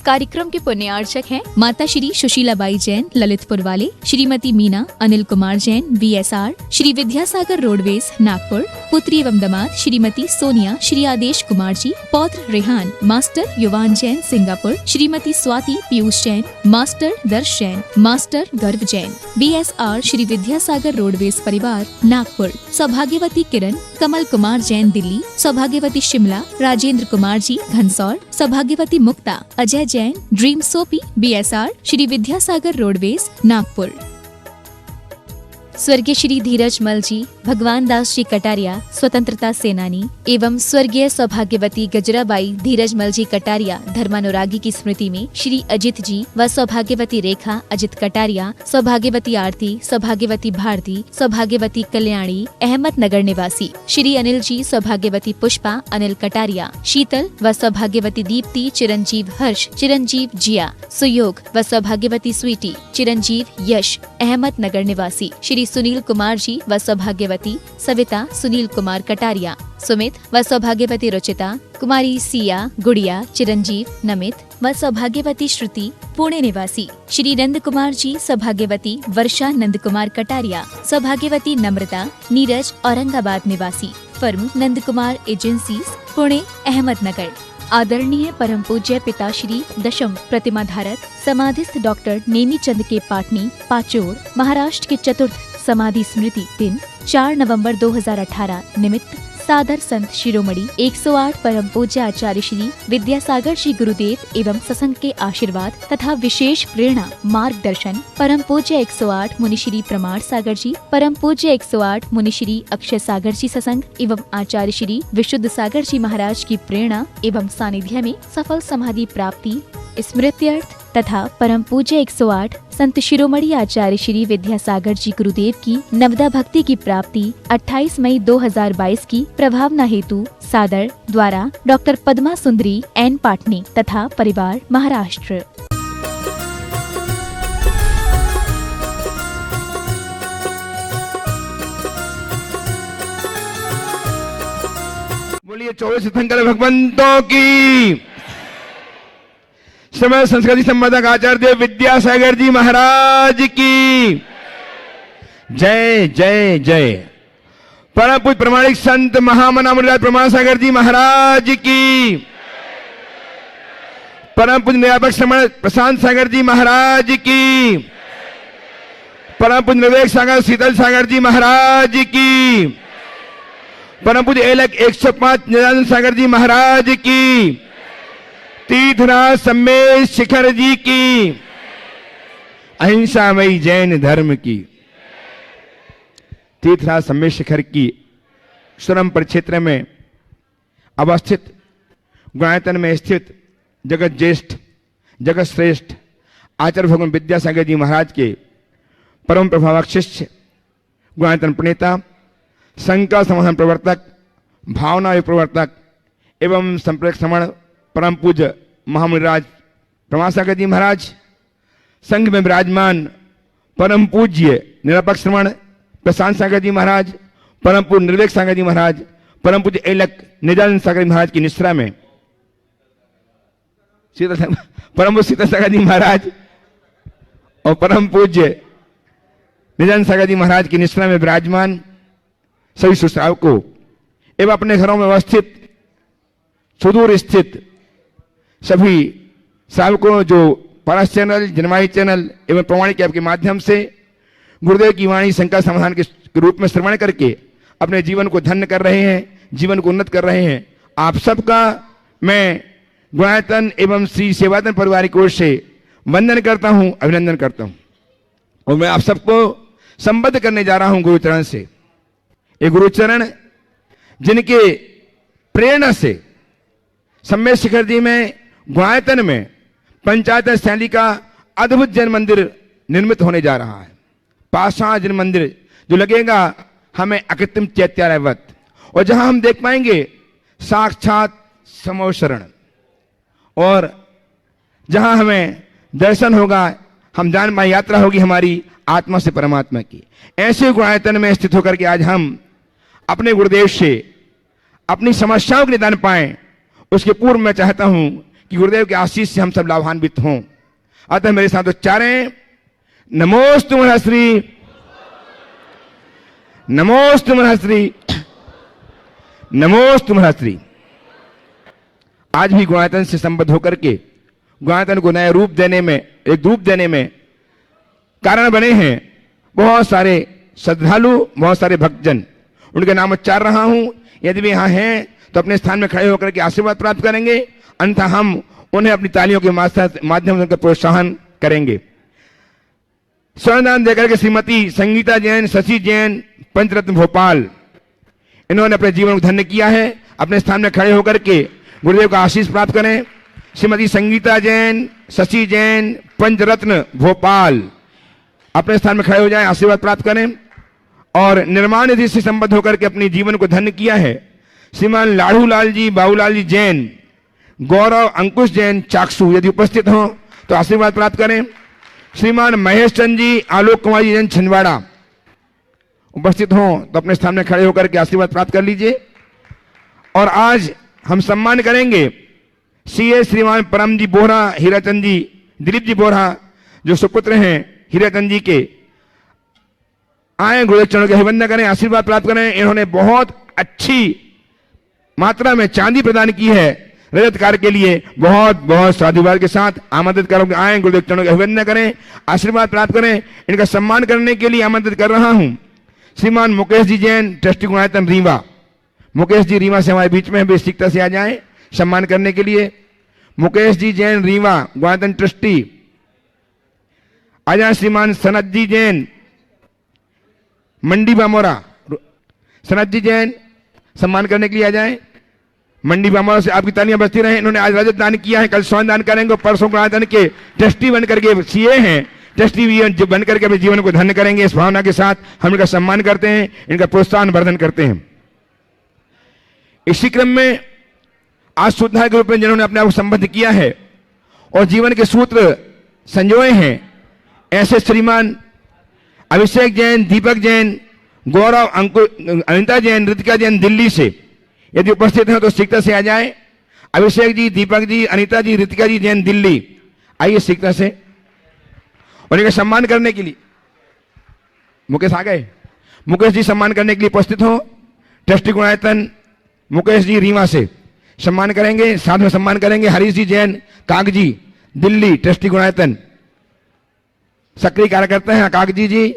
कार्यक्रम के पुण्यार्चक हैं माता श्री सुशीलाबाई जैन ललितपुर वाले, श्रीमती मीना अनिल कुमार जैन VSR, श्री विद्यासागर रोडवेज नागपुर, पुत्री एवं दामाद श्रीमती सोनिया श्री आदेश कुमार जी, पौत्र रेहान मास्टर युवान जैन सिंगापुर, श्रीमती स्वाति पीयूष जैन, मास्टर दर्श जैन, मास्टर गर्व जैन, VSR श्री विद्यासागर रोडवेज परिवार नागपुर, सौभाग्यवती किरण कमल कुमार जैन दिल्ली, सौभाग्यवती शिमला राजेंद्र कुमार जी घनसौर, सौभाग्यवती Mukta Ajay Jain dream soapy BSR Shri Vidyasagar roadways Nagpur. स्वर्गीय श्री धीरज मल जी भगवान दास जी कटारिया स्वतंत्रता सेनानी एवं स्वर्गीय सौभाग्यवती गजराबाई धीरज मल जी कटारिया धर्मानुरागी की स्मृति में श्री अजित जी व सौभाग्यवती रेखा अजित कटारिया, सौभाग्यवती आरती, सौभाग्यवती भारती, सौभाग्यवती कल्याणी अहमदनगर निवासी, श्री अनिल जी सौभाग्यवती पुष्पा अनिल कटारिया, शीतल व सौभाग्यवती दीप्ति, चिरंजीव हर्ष, चिरंजीव जिया, सुयोग व सौभाग्यवती स्वीटी, चिरंजीव यश अहमदनगर निवासी, श्री सुनील कुमार जी व सौभाग्यवती सविता सुनील कुमार कटारिया, सुमित व सौभाग्यवती रुचिता, कुमारी सिया गुड़िया चिरंजीव नमित व सौभाग्यवती श्रुति पुणे निवासी, श्री नंद कुमार जी सौभाग्यवती वर्षा नंद कुमार कटारिया, सौभाग्यवती नम्रता नीरज औरंगाबाद निवासी, फर्म नंद कुमार एजेंसीज पुणे अहमदनगर। आदरणीय परम पूज्य पिता श्री दशम प्रतिमा धारक समाधिस्थ डॉक्टर नेमीचंद के पाटनी पाचोर महाराष्ट्र के चतुर्थ समाधि स्मृति दिन 4 नवंबर 2018 निमित्त सादर संत शिरोमणि 108 परम पूज्य आचार्य श्री विद्यासागर श्री गुरुदेव एवं सत्संग के आशीर्वाद तथा विशेष प्रेरणा मार्गदर्शन परम पूज्य 108 मुनि श्री प्रमाण सागर जी, परम पूज्य 108 मुनि श्री अक्षय सागर जी सत्संग एवं आचार्य श्री विशुद्ध सागर जी महाराज की प्रेरणा एवं सानिध्य में सफल समाधि प्राप्ति स्मृत्यर्थ तथा परम पूज्य 108 संत शिरोमणि आचार्य श्री विद्यासागर जी गुरुदेव की नवदा भक्ति की प्राप्ति 28 मई 2022 की प्रभावना हेतु सादर द्वारा डॉक्टर पद्मा सुंदरी N पाटनी तथा परिवार महाराष्ट्र। बोलिए 24 तीर्थंकर भगवंतों की, समय संस्कृति संवर्धक आचार्य देव विद्यासागर जी महाराज की जय जय जय। परम पूज्य प्रमाणिक संत महामना मुनिराज प्रमाण सागर जी महाराज की, परम पूज्य निरापक श्रमण प्रशांत सागर जी महाराज की, परम पूज्य निर्वेक सागर शीतल सागर जी महाराज की, परम पूज्य एलक 105 निरानंद सागर जी महाराज की, तीर्थराज सम्मेश शिखर जी की, अहिंसामयी जैन धर्म की। तीर्थराज सम्मेश शिखर की सुरम परिक्षेत्र में अवस्थित गुणायतन में स्थित जगत ज्येष्ठ जगत श्रेष्ठ आचार्य भगवान विद्यासागर जी महाराज के परम प्रभावक शिष्य, गुणायतन प्रणेता, संकल्प समाधान प्रवर्तक, भावना प्रवर्तक एवं संप्रदाय श्रमण परम पूज्य महामुनिराज प्रमाण सागर जी महाराज, संघ में विराजमान परम पूज्य निरपेक्ष श्रमण प्रशांत सागर जी महाराज, परम पूज्य निर्वेक सागर जी महाराज, परम पूज्य एलक निजानंद सागर जी महाराज की निश्रा में परम पूज्य शीतल सागर जी महाराज और परम पूज्य निजानंद सागर जी महाराज की निश्रा में विराजमान सभी सुश्रावकों एवं अपने घरों में अवस्थित सुदूर स्थित सभी श्रावकों जो पारस चैनल, जनमाही चैनल एवं प्रमाणिक ऐप के माध्यम से गुरुदेव की वाणी संकल्प समाधान के रूप में श्रवण करके अपने जीवन को धन्य कर रहे हैं, जीवन को उन्नत कर रहे हैं, आप सबका मैं गुणायतन एवं श्री सेवायतन परिवार की ओर से वंदन करता हूं, अभिनंदन करता हूं। और मैं आप सबको संबद्ध करने जा रहा हूं गुरुचरण से। ये गुरुचरण जिनके प्रेरणा से सम्मेश शिखर जी में गुणायतन में पंचायत शैली का अद्भुत जैन मंदिर निर्मित होने जा रहा है। पाषाण जैन मंदिर जो लगेगा हमें अकृत्रिम चैत्यालयवत, और जहां हम देख पाएंगे साक्षात समोशरण, और जहां हमें दर्शन होगा, हम जान पाए यात्रा होगी हमारी आत्मा से परमात्मा की। ऐसे गुणायतन में स्थित होकर के आज हम अपने गुरुदेव से अपनी समस्याओं के निदान पाएं। उसके पूर्व मैं चाहता हूं कि गुरुदेव के आशीष से हम सब लाभान्वित हों। अतः मेरे साथ उच्चारें, नमोस्तु महर्षि, नमोस्तु महर्षि, नमोस्तु महर्षि। आज भी गुणायतन से संबद्ध होकर के गुणायतन को नया रूप देने में, एक रूप देने में कारण बने हैं बहुत सारे श्रद्धालु, बहुत सारे भक्तजन। उनके नाम उच्चार रहा हूं। यदि भी यहाँ हैं तो अपने स्थान में खड़े होकर के आशीर्वाद प्राप्त करेंगे, अन्यथा हम उन्हें अपनी तालियों के माध्यम से उनका प्रोत्साहन करेंगे। स्वर्णदान देकर के श्रीमती संगीता जैन, शशि जैन, पंचरत्न भोपाल, इन्होंने अपने जीवन को धन्य किया है। अपने स्थान में खड़े होकर के गुरुदेव का आशीष प्राप्त करें। श्रीमती संगीता जैन, शशि जैन, पंचरत्न भोपाल, अपने स्थान में खड़े हो जाएं, आशीर्वाद प्राप्त करें। और निर्माण निधि से संबद्ध होकर के अपने जीवन को धन्य किया है श्रीमान लाड़ू लाल जी, बाबूलाल जी जैन, गौरव अंकुश जैन, चाकसू, यदि उपस्थित हो तो आशीर्वाद प्राप्त करें। श्रीमान महेश चंद जी, आलोक कुमार जी जैन, छिंदवाड़ा, उपस्थित हो तो अपने स्थान में खड़े होकर के आशीर्वाद प्राप्त कर लीजिए। और आज हम सम्मान करेंगे सीए श्रीमान परम जी बोहरा, हीराचंद जी, दिलीप जी बोहरा, जो सुपुत्र हैं हीराचंद जी के। आए गुरुदेव चरणों के अभिवंदन करें, आशीर्वाद प्राप्त करें। इन्होंने बहुत अच्छी मात्रा में चांदी प्रदान की है रजत कार्य के लिए। बहुत बहुत साधुवाद के साथ आमंत्रित करोगे, आए गुरुदेव चरणों के अभिवंदन करें, आशीर्वाद प्राप्त करें। इनका सम्मान करने के लिए आमंत्रित कर रहा हूं श्रीमान मुकेश जी जैन, ट्रस्टी गुणायतन रीवा। मुकेश जी रीवा से हमारे बीच में बेसिकता से आ जाए सम्मान करने के लिए। मुकेश जी जैन, रीवा, गुणायतन ट्रस्टी आ जाए। श्रीमान सनत जी जैन, मंडी बामोरा, सनत जी जैन सम्मान करने के लिए आ जाए। मंडी बामोरा से आपकी तालियां बजती रहे। इन्होंने आज रजत दान किया है, कल स्वर्ण दान करेंगे, परसों गुणायतन के ट्रस्टी बनकर के सीए हैं, ट्रस्टी भी बनकर के अपने जीवन को धन्य करेंगे। इस भावना के साथ हम इनका सम्मान करते हैं, इनका प्रोत्साहन वर्धन करते हैं। इसी क्रम में आज शुद्धा के रूप में जिन्होंने अपने आप को संबद्ध किया है और जीवन के सूत्र संजोए हैं, ऐसे श्रीमान अभिषेक जैन, दीपक जैन, गौरव अनिता जैन, ऋतिका जैन, दिल्ली से यदि उपस्थित हैं तो शीघ्रता से आ जाए। अभिषेक जी, दीपक जी, अनिता जी, ऋतिका जी जैन, दिल्ली, आइए शीघ्रता से। और इनका सम्मान करने के लिए मुकेश आ गए। मुकेश जी सम्मान करने के लिए उपस्थित हो। ट्रस्टी गुणायतन मुकेश जी रीवा से सम्मान करेंगे, साथ में सम्मान करेंगे हरीश जी जैन, कागजी, दिल्ली, ट्रस्टी गुणायतन, सक्रिय कार्यकर्ता हैं कागजी जी,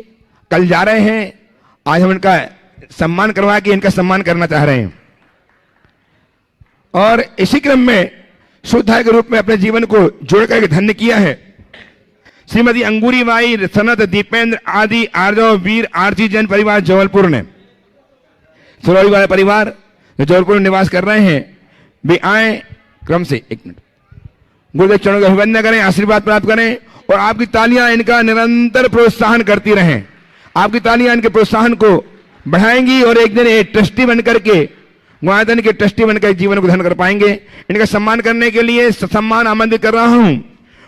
कल जा रहे हैं। आज हम इनका सम्मान करवा के इनका सम्मान करना चाह रहे हैं। और इसी क्रम में शुद्धा के रूप में अपने जीवन को जोड़ करके धन्य किया है श्रीमती अंगूरी बाई, सनत, दीपेंद्र आदि आर्जव वीर आरती जैन परिवार जबलपुर ने। सुरौली वाले परिवार जो जबलपुर में निवास कर रहे हैं भी आए क्रम से। एक मिनट, गुरुदेव चरणों का अभिवंदन करें, आशीर्वाद प्राप्त करें और आपकी तालियां इनका निरंतर प्रोत्साहन करती रहें। आपकी तालियां इनके प्रोत्साहन को बढ़ाएंगी और एक दिन एक ट्रस्टी बनकर के, गुणायतन के ट्रस्टी बनकर जीवन को धन्य कर पाएंगे। इनका सम्मान करने के लिए सम्मान आमंत्रित कर रहा हूं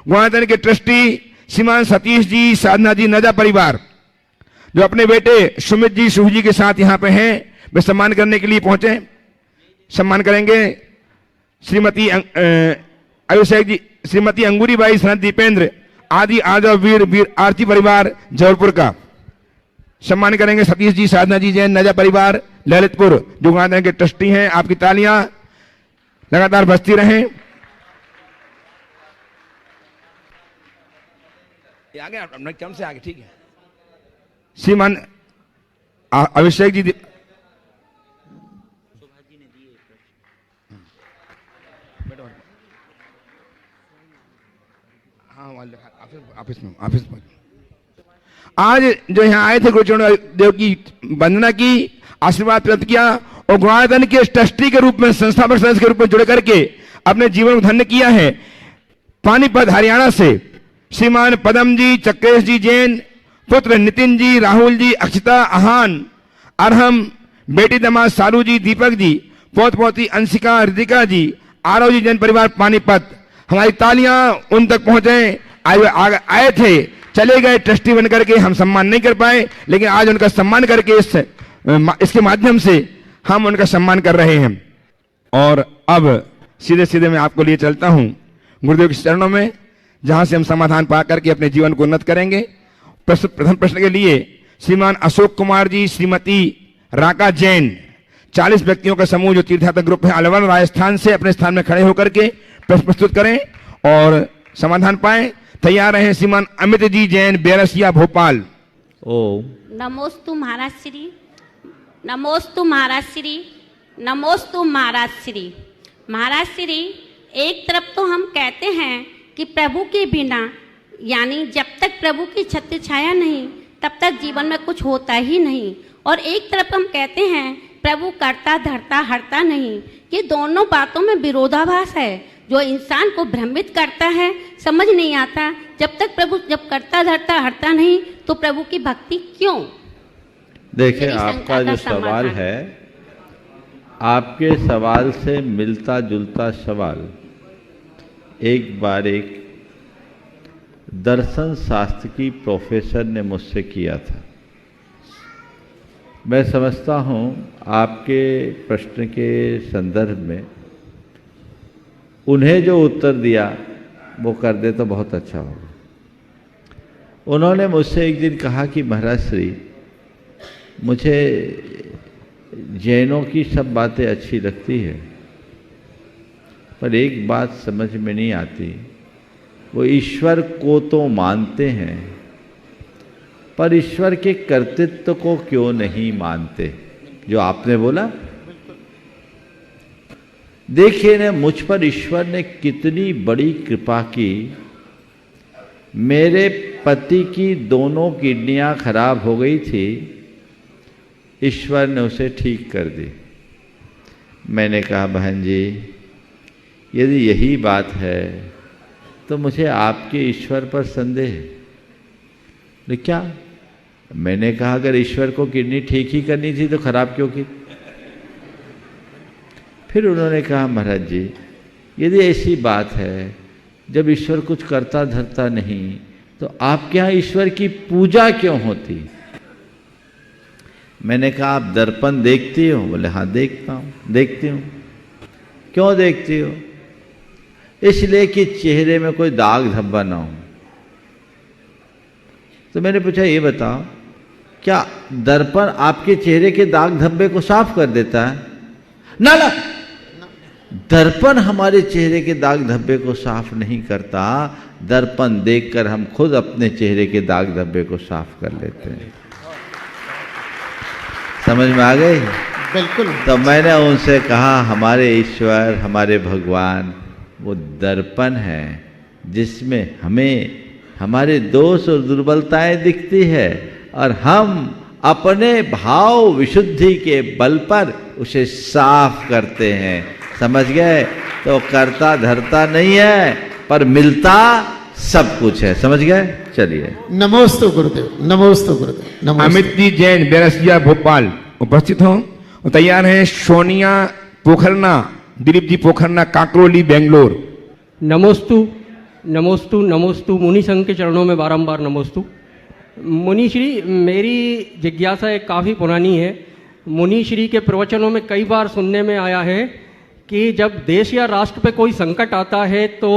गुणायतन के ट्रस्टी श्रीमान सतीश जी, साधना जी, नजा परिवार, जो अपने बेटे सुमित जी, शुभ जी के साथ यहाँ पे हैं, वे सम्मान करने के लिए पहुंचे। सम्मान करेंगे श्रीमती अभिषेक जी, श्रीमती अंगूरी बाई, सनत, दीपेंद्र आदि आजव वीर आरती परिवार जबलपुर का। सम्मान करेंगे सतीश जी, साधना जी जैन, नजा परिवार, ललितपुर, जो गुणायतन के ट्रस्टी हैं। आपकी तालियां लगातार बजती रहें। आगे अपने क्रम से आगे, ठीक है। श्रीमान अभिषेक जी, ऑफिस में आज जो यहाँ आए थे, गुरुचरण देव की वंदना की, आशीर्वाद प्राप्त किया और गुणायतन के ट्रस्टी के रूप में, संस्थापक सदस्य के रूप में जुड़ करके अपने जीवन को धन्य किया है। पानीपत हरियाणा से श्रीमान पदम जी, चक्रेश जी जैन, पुत्र नितिन जी, राहुल जी, अक्षता, आहान, अरहम, बेटी दमाद सारू जी, दीपक जी, पोत पोती अंशिका, ऋतिका जी, आरव जी जैन परिवार पानीपत। हमारी तालियां उन तक पहुंचे। आए थे, चले गए ट्रस्टी बनकर के, हम सम्मान नहीं कर पाए, लेकिन आज उनका सम्मान करके इसके माध्यम से हम उनका सम्मान कर रहे हैं। और अब सीधे सीधे मैं आपको लिए चलता हूं गुरुदेव के चरणों में, जहां से हम समाधान पा करके अपने जीवन को उन्नत करेंगे। प्रथम प्रश्न के लिए श्रीमान अशोक कुमार जी, श्रीमती राका जैन, 40 व्यक्तियों का समूह जो तीर्थयात्रा ग्रुप है अलवर राजस्थान से, अपने स्थान में खड़े होकर के प्रश्न प्रस्तुत करें और समाधान पाएं। तैयार हैं श्रीमान अमित जी जैन, बेरसिया, भोपाल। ओम नमोस्तु महाराज श्री, नमोस्तु महाराज श्री, नमोस्तु महाराज श्री। महाराज श्री, एक तरफ तो हम कहते हैं कि प्रभु के बिना, यानी जब तक प्रभु की छत्र छाया नहीं तब तक जीवन में कुछ होता ही नहीं, और एक तरफ हम कहते हैं प्रभु करता धरता हरता नहीं। ये दोनों बातों में विरोधाभास है जो इंसान को भ्रमित करता है, समझ नहीं आता। जब तक प्रभु जब करता धरता हरता नहीं तो प्रभु की भक्ति क्यों? देखिए, मेरी आपका शंका जो का सवाल समाधान। है, आपके सवाल से मिलता जुलता सवाल एक बार एक दर्शन शास्त्र की प्रोफेसर ने मुझसे किया था। मैं समझता हूँ आपके प्रश्न के संदर्भ में उन्हें जो उत्तर दिया वो कर दे तो बहुत अच्छा होगा। उन्होंने मुझसे एक दिन कहा कि महाराज श्री, मुझे जैनों की सब बातें अच्छी लगती है, पर एक बात समझ में नहीं आती, वो ईश्वर को तो मानते हैं पर ईश्वर के कर्तृत्व को क्यों नहीं मानते, जो आपने बोला। देखिए ना, मुझ पर ईश्वर ने कितनी बड़ी कृपा की। मेरे पति की दोनों किडनियां खराब हो गई थी, ईश्वर ने उसे ठीक कर दी। मैंने कहा बहन जी, यदि यही बात है तो मुझे आपके ईश्वर पर संदेह है। तो क्या? मैंने कहा अगर ईश्वर को किडनी ठीक ही करनी थी तो खराब क्यों की? फिर उन्होंने कहा महाराज जी, यदि ऐसी बात है, जब ईश्वर कुछ करता धरता नहीं तो आपके यहाँ ईश्वर की पूजा क्यों होती? मैंने कहा आप दर्पण देखती हो? बोले हाँ देखता हूँ, देखती हूँ। क्यों देखती हो? इसलिए कि चेहरे में कोई दाग धब्बा ना हो। तो मैंने पूछा ये बताओ, क्या दर्पण आपके चेहरे के दाग धब्बे को साफ कर देता है? ना ना, दर्पण हमारे चेहरे के दाग धब्बे को साफ नहीं करता। दर्पण देखकर हम खुद अपने चेहरे के दाग धब्बे को साफ कर लेते हैं। समझ में आ गई? बिल्कुल। तो मैंने उनसे कहा हमारे ईश्वर, हमारे भगवान वो दर्पण है जिसमें हमें हमारे दोष और दुर्बलताएं दिखती है, और हम अपने भाव विशुद्धि के बल पर उसे साफ करते हैं। समझ गए? तो करता धरता नहीं है पर मिलता सब कुछ है। समझ गए? चलिए। नमोस्तु गुरुदेव, नमोस्तु गुरुदेव, नमोस्तु। अमित जी जैन, बेरसिया, भोपाल उपस्थित हों और तैयार हैं सोनिया पोखरना, दिलीप जी पोखरना, काकरोली, बेंगलोर। नमोस्तु नमोस्तु नमोस्तु। मुनि संघ के चरणों में बारंबार नमोस्तु। मुनि श्री, मेरी जिज्ञासा एक काफ़ी पुरानी है। मुनि श्री के प्रवचनों में कई बार सुनने में आया है कि जब देश या राष्ट्र पे कोई संकट आता है तो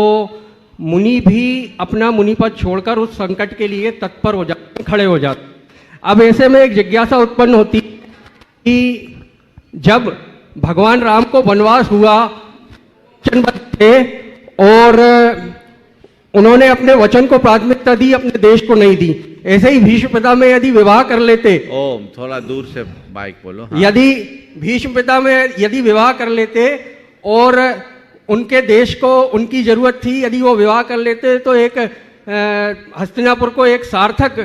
मुनि भी अपना मुनिपद छोड़कर उस संकट के लिए तत्पर हो जाते, खड़े हो जाते। अब ऐसे में एक जिज्ञासा उत्पन्न होती कि जब भगवान राम को वनवास हुआ, वचनबद्ध थे और उन्होंने अपने वचन को प्राथमिकता दी, अपने देश को नहीं दी। ऐसे ही भीष्म पिता में यदि विवाह कर लेते, ओम, थोड़ा दूर से माइक बोलो। हाँ। यदि भीष्म पिता में यदि विवाह कर लेते और उनके देश को उनकी जरूरत थी, यदि वो विवाह कर लेते तो एक हस्तिनापुर को एक सार्थक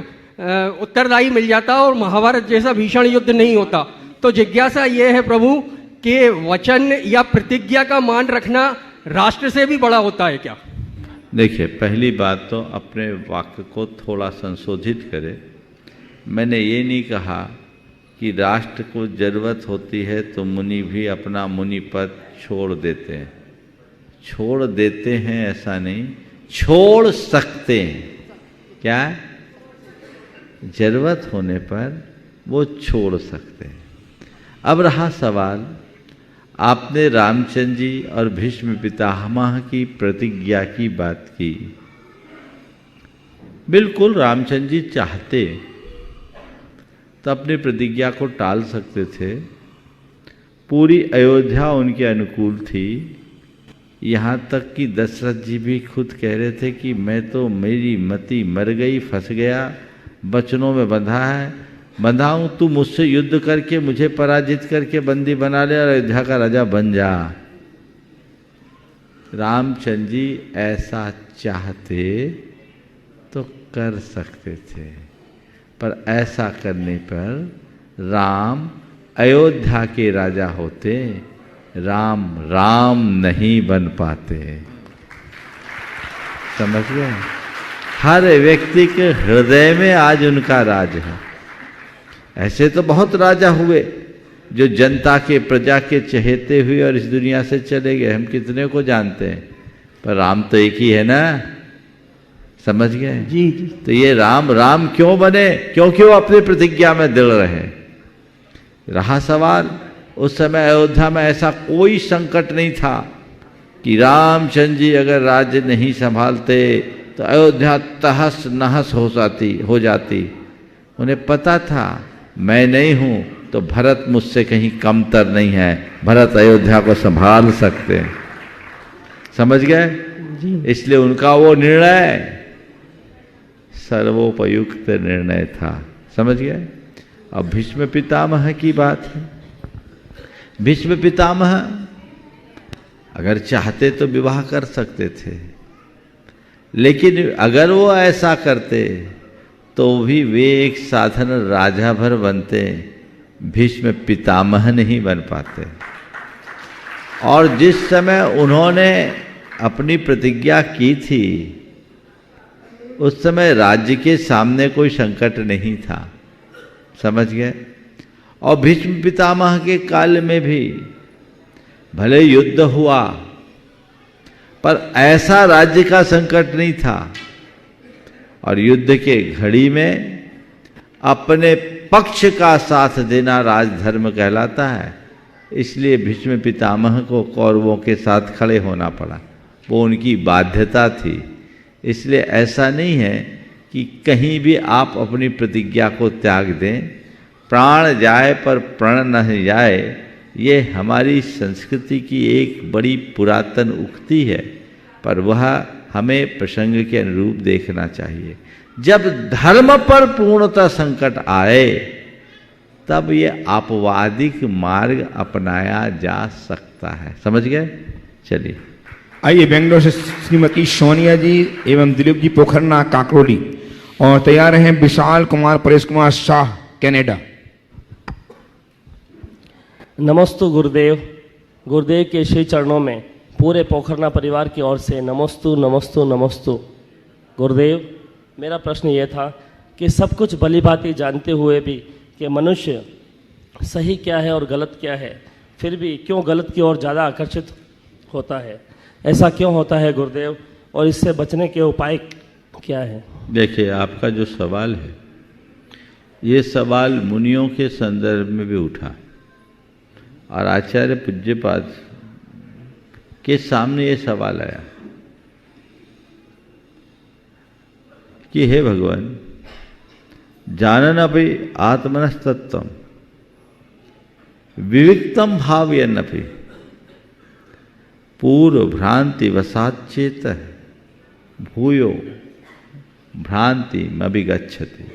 उत्तरदायी मिल जाता और महाभारत जैसा भीषण युद्ध नहीं होता। तो जिज्ञासा ये है प्रभु कि वचन या प्रतिज्ञा का मान रखना राष्ट्र से भी बड़ा होता है क्या? देखिए, पहली बात तो अपने वाक्य को थोड़ा संशोधित करें। मैंने ये नहीं कहा कि राष्ट्र को जरूरत होती है तो मुनि भी अपना मुनि पद छोड़ देते हैं। छोड़ देते हैं ऐसा नहीं, छोड़ सकते हैं। क्या? जरूरत होने पर वो छोड़ सकते हैं। अब रहा सवाल, आपने रामचंद्र जी और भीष्म पितामह की प्रतिज्ञा की बात की। बिल्कुल रामचंद्र जी चाहते तो अपनी प्रतिज्ञा को टाल सकते थे। पूरी अयोध्या उनके अनुकूल थी। यहाँ तक कि दशरथ जी भी खुद कह रहे थे कि मैं तो, मेरी मति मर गई, फंस गया, बचनों में बंधा हूँ, तू मुझसे युद्ध करके मुझे पराजित करके बंदी बना ले और अयोध्या का राजा बन जा। रामचंद्र जी ऐसा चाहते तो कर सकते थे, पर ऐसा करने पर राम अयोध्या के राजा होते, राम नहीं बन पाते। समझ गए? हर व्यक्ति के हृदय में आज उनका राज है। ऐसे तो बहुत राजा हुए जो जनता के, प्रजा के चहेते हुए और इस दुनिया से चले गए, हम कितने को जानते हैं, पर राम तो एक ही है ना। समझ गए? जी जी। तो ये राम क्यों बने? क्योंकि वो अपनी प्रतिज्ञा में दृढ़ रहे। रहा सवाल, उस समय अयोध्या में ऐसा कोई संकट नहीं था कि रामचंद्र जी अगर राज्य नहीं संभालते तो अयोध्या तहस नहस हो जाती। उन्हें पता था मैं नहीं हूं तो भरत मुझसे कहीं कमतर नहीं है, भरत अयोध्या को संभाल सकते हैं। समझ गए? इसलिए उनका वो निर्णय सर्वोपयुक्त निर्णय था। समझ गए? अब भीष्म पितामह की बात है। भीष्म पितामह अगर चाहते तो विवाह कर सकते थे, लेकिन अगर वो ऐसा करते तो भी वे एक साधारण राजा भर बनते, भीष्म पितामह नहीं बन पाते। और जिस समय उन्होंने अपनी प्रतिज्ञा की थी उस समय राज्य के सामने कोई संकट नहीं था। समझ गए? और भीष्म पितामह के काल में भी भले युद्ध हुआ पर ऐसा राज्य का संकट नहीं था। और युद्ध के घड़ी में अपने पक्ष का साथ देना राजधर्म कहलाता है। इसलिए भीष्म पितामह को कौरवों के साथ खड़े होना पड़ा, वो उनकी बाध्यता थी। इसलिए ऐसा नहीं है कि कहीं भी आप अपनी प्रतिज्ञा को त्याग दें, प्राण जाए पर प्रण न जाए, ये हमारी संस्कृति की एक बड़ी पुरातन उक्ति है, पर वह हमें प्रसंग के अनुरूप देखना चाहिए। जब धर्म पर पूर्णतः संकट आए तब ये आपवादिक मार्ग अपनाया जा सकता है। समझ गए? चलिए आइए बेंगलोर से श्रीमती सोनिया जी एवं दिलीप जी पोखरना काकरोली, और तैयार हैं विशाल कुमार परेश कुमार शाह कनाडा। नमस्तु गुरुदेव। गुरुदेव के श्री चरणों में पूरे पोखरना परिवार की ओर से नमस्तु नमस्तु नमस्तु। गुरुदेव, मेरा प्रश्न ये था कि सब कुछ भली भांति जानते हुए भी कि मनुष्य सही क्या है और गलत क्या है, फिर भी क्यों गलत की ओर ज़्यादा आकर्षित होता है? ऐसा क्यों होता है गुरुदेव, और इससे बचने के उपाय क्या है? देखिए, आपका जो सवाल है ये सवाल मुनियों के संदर्भ में भी उठा और आचार्य पूज्यपाद के सामने ये सवाल आया कि हे भगवान, जानन अपि आत्मनस्तत्वम विविक्तम भावयन्नपि पूर्व भ्रांति वसाच्चेत भूयो भ्रांति मभिगच्छति।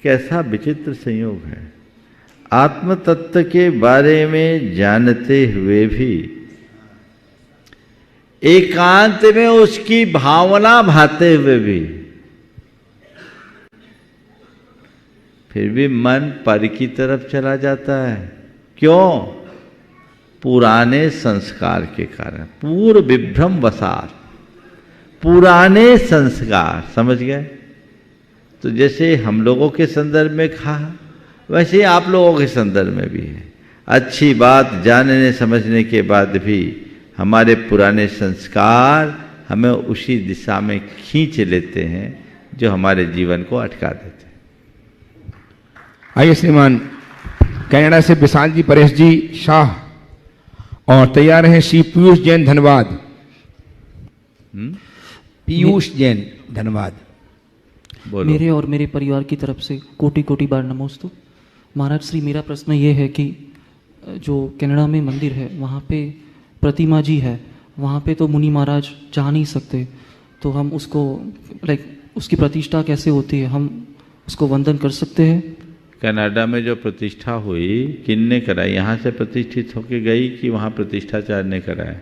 कैसा विचित्र संयोग है। आत्म तत्व के बारे में जानते हुए भी एकांत में उसकी भावना भाते हुए भी फिर भी मन पर की तरफ चला जाता है। क्यों? पुराने संस्कार के कारण। पूर्व विभ्रम वसात, पुराने संस्कार। समझ गए? तो जैसे हम लोगों के संदर्भ में कहा, वैसे आप लोगों के संदर्भ में भी है। अच्छी बात जानने समझने के बाद भी हमारे पुराने संस्कार हमें उसी दिशा में खींच लेते हैं जो हमारे जीवन को अटका देते हैं। आइए श्रीमान कनाडा से विशाल जी, परेश जी, शाह और तैयार हैं श्री पीयूष जैन, धन्यवाद। पीयूष जैन, धन्यवाद। बोलो। मेरे और मेरे परिवार की तरफ से कोटि कोटि बार नमोस्तु। महाराज श्री, मेरा प्रश्न ये है कि जो कनाडा में मंदिर है वहाँ पे प्रतिमा जी है, वहाँ पे तो मुनि महाराज जा नहीं सकते, तो हम उसको उसकी प्रतिष्ठा कैसे होती है, हम उसको वंदन कर सकते हैं? कनाडा में जो प्रतिष्ठा हुई किनने कराई? यहाँ से प्रतिष्ठित होके गई कि वहाँ प्रतिष्ठाचार्य ने कराया?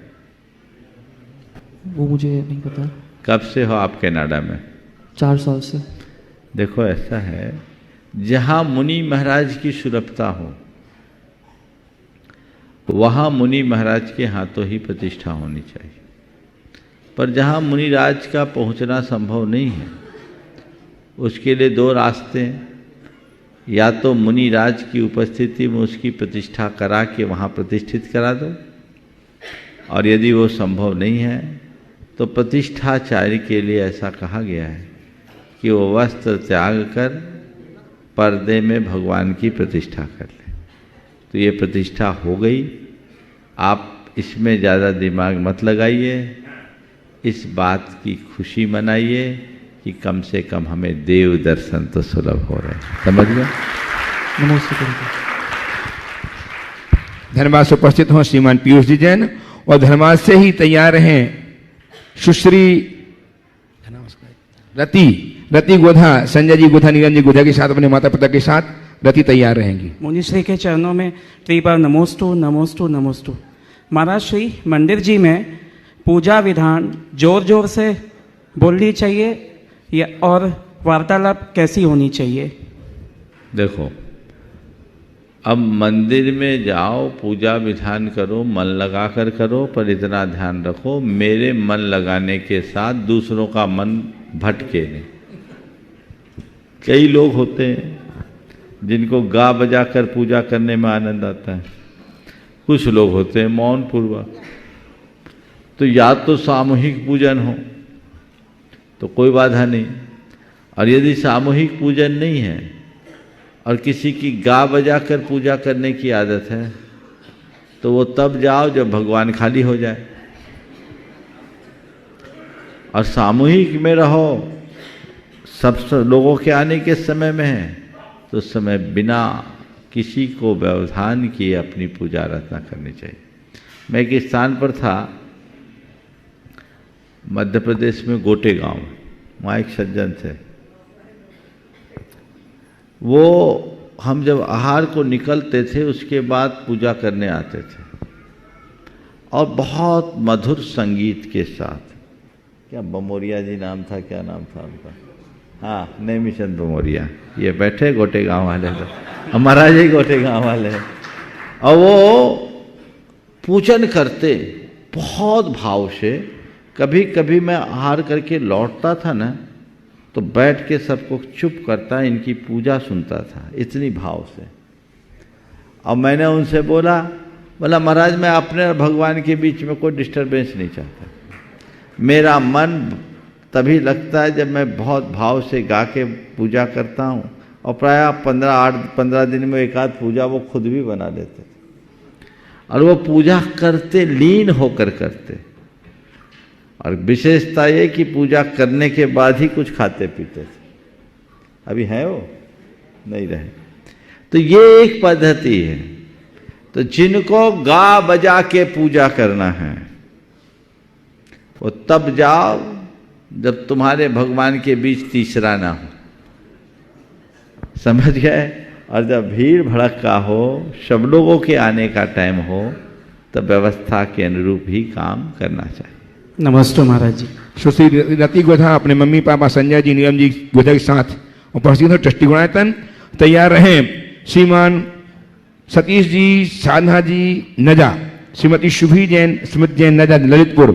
वो मुझे नहीं पता। कब से हो आप कनाडा में? 4 साल से। देखो ऐसा है, जहाँ मुनि महाराज की सुलभता हो वहाँ मुनि महाराज के हाथों ही प्रतिष्ठा होनी चाहिए। पर जहाँ मुनिराज का पहुँचना संभव नहीं है, उसके लिए 2 रास्ते हैं। या तो मुनिराज की उपस्थिति में उसकी प्रतिष्ठा करा के वहाँ प्रतिष्ठित करा दो, और यदि वो संभव नहीं है तो प्रतिष्ठाचार्य के लिए ऐसा कहा गया है कि वो वस्त्र त्याग कर पर्दे में भगवान की प्रतिष्ठा कर ले। तो ये प्रतिष्ठा हो गई। आप इसमें ज़्यादा दिमाग मत लगाइए, इस बात की खुशी मनाइए कि कम से कम हमें देव दर्शन तो सुलभ हो रहे हैं। समझ गए? नमस्ते गुरुदेव। धन्यवाद से उपस्थित हों श्रीमान पीयूष जी जैन, और धन्यवाद से ही तैयार हैं सुश्री रति गोधा, संजय जी गोधा, नीरज जी गोधा के साथ, अपने माता पिता के साथ रति तैयार रहेंगी। मुनिश्री के चरणों में त्रिबार नमोस्तु नमोस्तु नमोस्तु। महाराज श्री, मंदिर जी में पूजा विधान जोर जोर से बोलनी चाहिए या और वार्तालाप कैसी होनी चाहिए? देखो, अब मंदिर में जाओ, पूजा विधान करो, मन लगा कर करो, पर इतना ध्यान रखो मेरे मन लगाने के साथ दूसरों का मन भटके नहीं। कई लोग होते हैं जिनको गा बजा कर पूजा करने में आनंद आता है, कुछ लोग होते हैं मौन पूर्वक। तो या तो सामूहिक पूजन हो तो कोई बाधा नहीं, और यदि सामूहिक पूजन नहीं है और किसी की गा बजा कर पूजा करने की आदत है तो वो तब जाओ जब भगवान खाली हो जाए। और सामूहिक में रहो, सब लोगों के आने के समय में है तो उस समय बिना किसी को व्यवधान किए अपनी पूजा आराधना करनी चाहिए। मैं एक स्थान पर था मध्य प्रदेश में, गोटे गांव, वहाँ एक सज्जन थे। वो हम जब आहार को निकलते थे उसके बाद पूजा करने आते थे, और बहुत मधुर संगीत के साथ। क्या बमोरिया जी नाम था, क्या नाम था उनका? हाँ, नेमिचंद बमोरिया। ये बैठे गोटे गांव वाले, तो हमारा ही गोटे गांव वाले हैं। और वो पूजन करते बहुत भाव से। कभी कभी मैं आहार करके लौटता था ना, तो बैठ के सबको चुप करता, इनकी पूजा सुनता था, इतनी भाव से। और मैंने उनसे बोला महाराज, मैं अपने और भगवान के बीच में कोई डिस्टरबेंस नहीं चाहता। मेरा मन तभी लगता है जब मैं बहुत भाव से गा के पूजा करता हूँ, और प्रायः 15 दिन में एक आध पूजा वो खुद भी बना लेते थे, और वो पूजा करते लीन होकर करते। और विशेषता ये कि पूजा करने के बाद ही कुछ खाते पीते थे। अभी है वो नहीं रहे। तो ये एक पद्धति है। तो जिनको गा बजा के पूजा करना है वो तब जाओ जब तुम्हारे भगवान के बीच तीसरा ना हो। समझ गए? और जब भीड़ भड़का हो, सब लोगों के आने का टाइम हो, तब व्यवस्था के अनुरूप ही काम करना चाहिए। नमस्ते महाराज जी। सुश्री रति गोधा अपने मम्मी पापा संजय जी, नीलम जी गोधा के साथ उपस्थित हो। ट्रस्टी गुणायतन तैयार रहें। श्रीमान सतीश जी, साधना जी नजा, श्रीमती शुभी जैन, स्मित जैन नजा ललितपुर,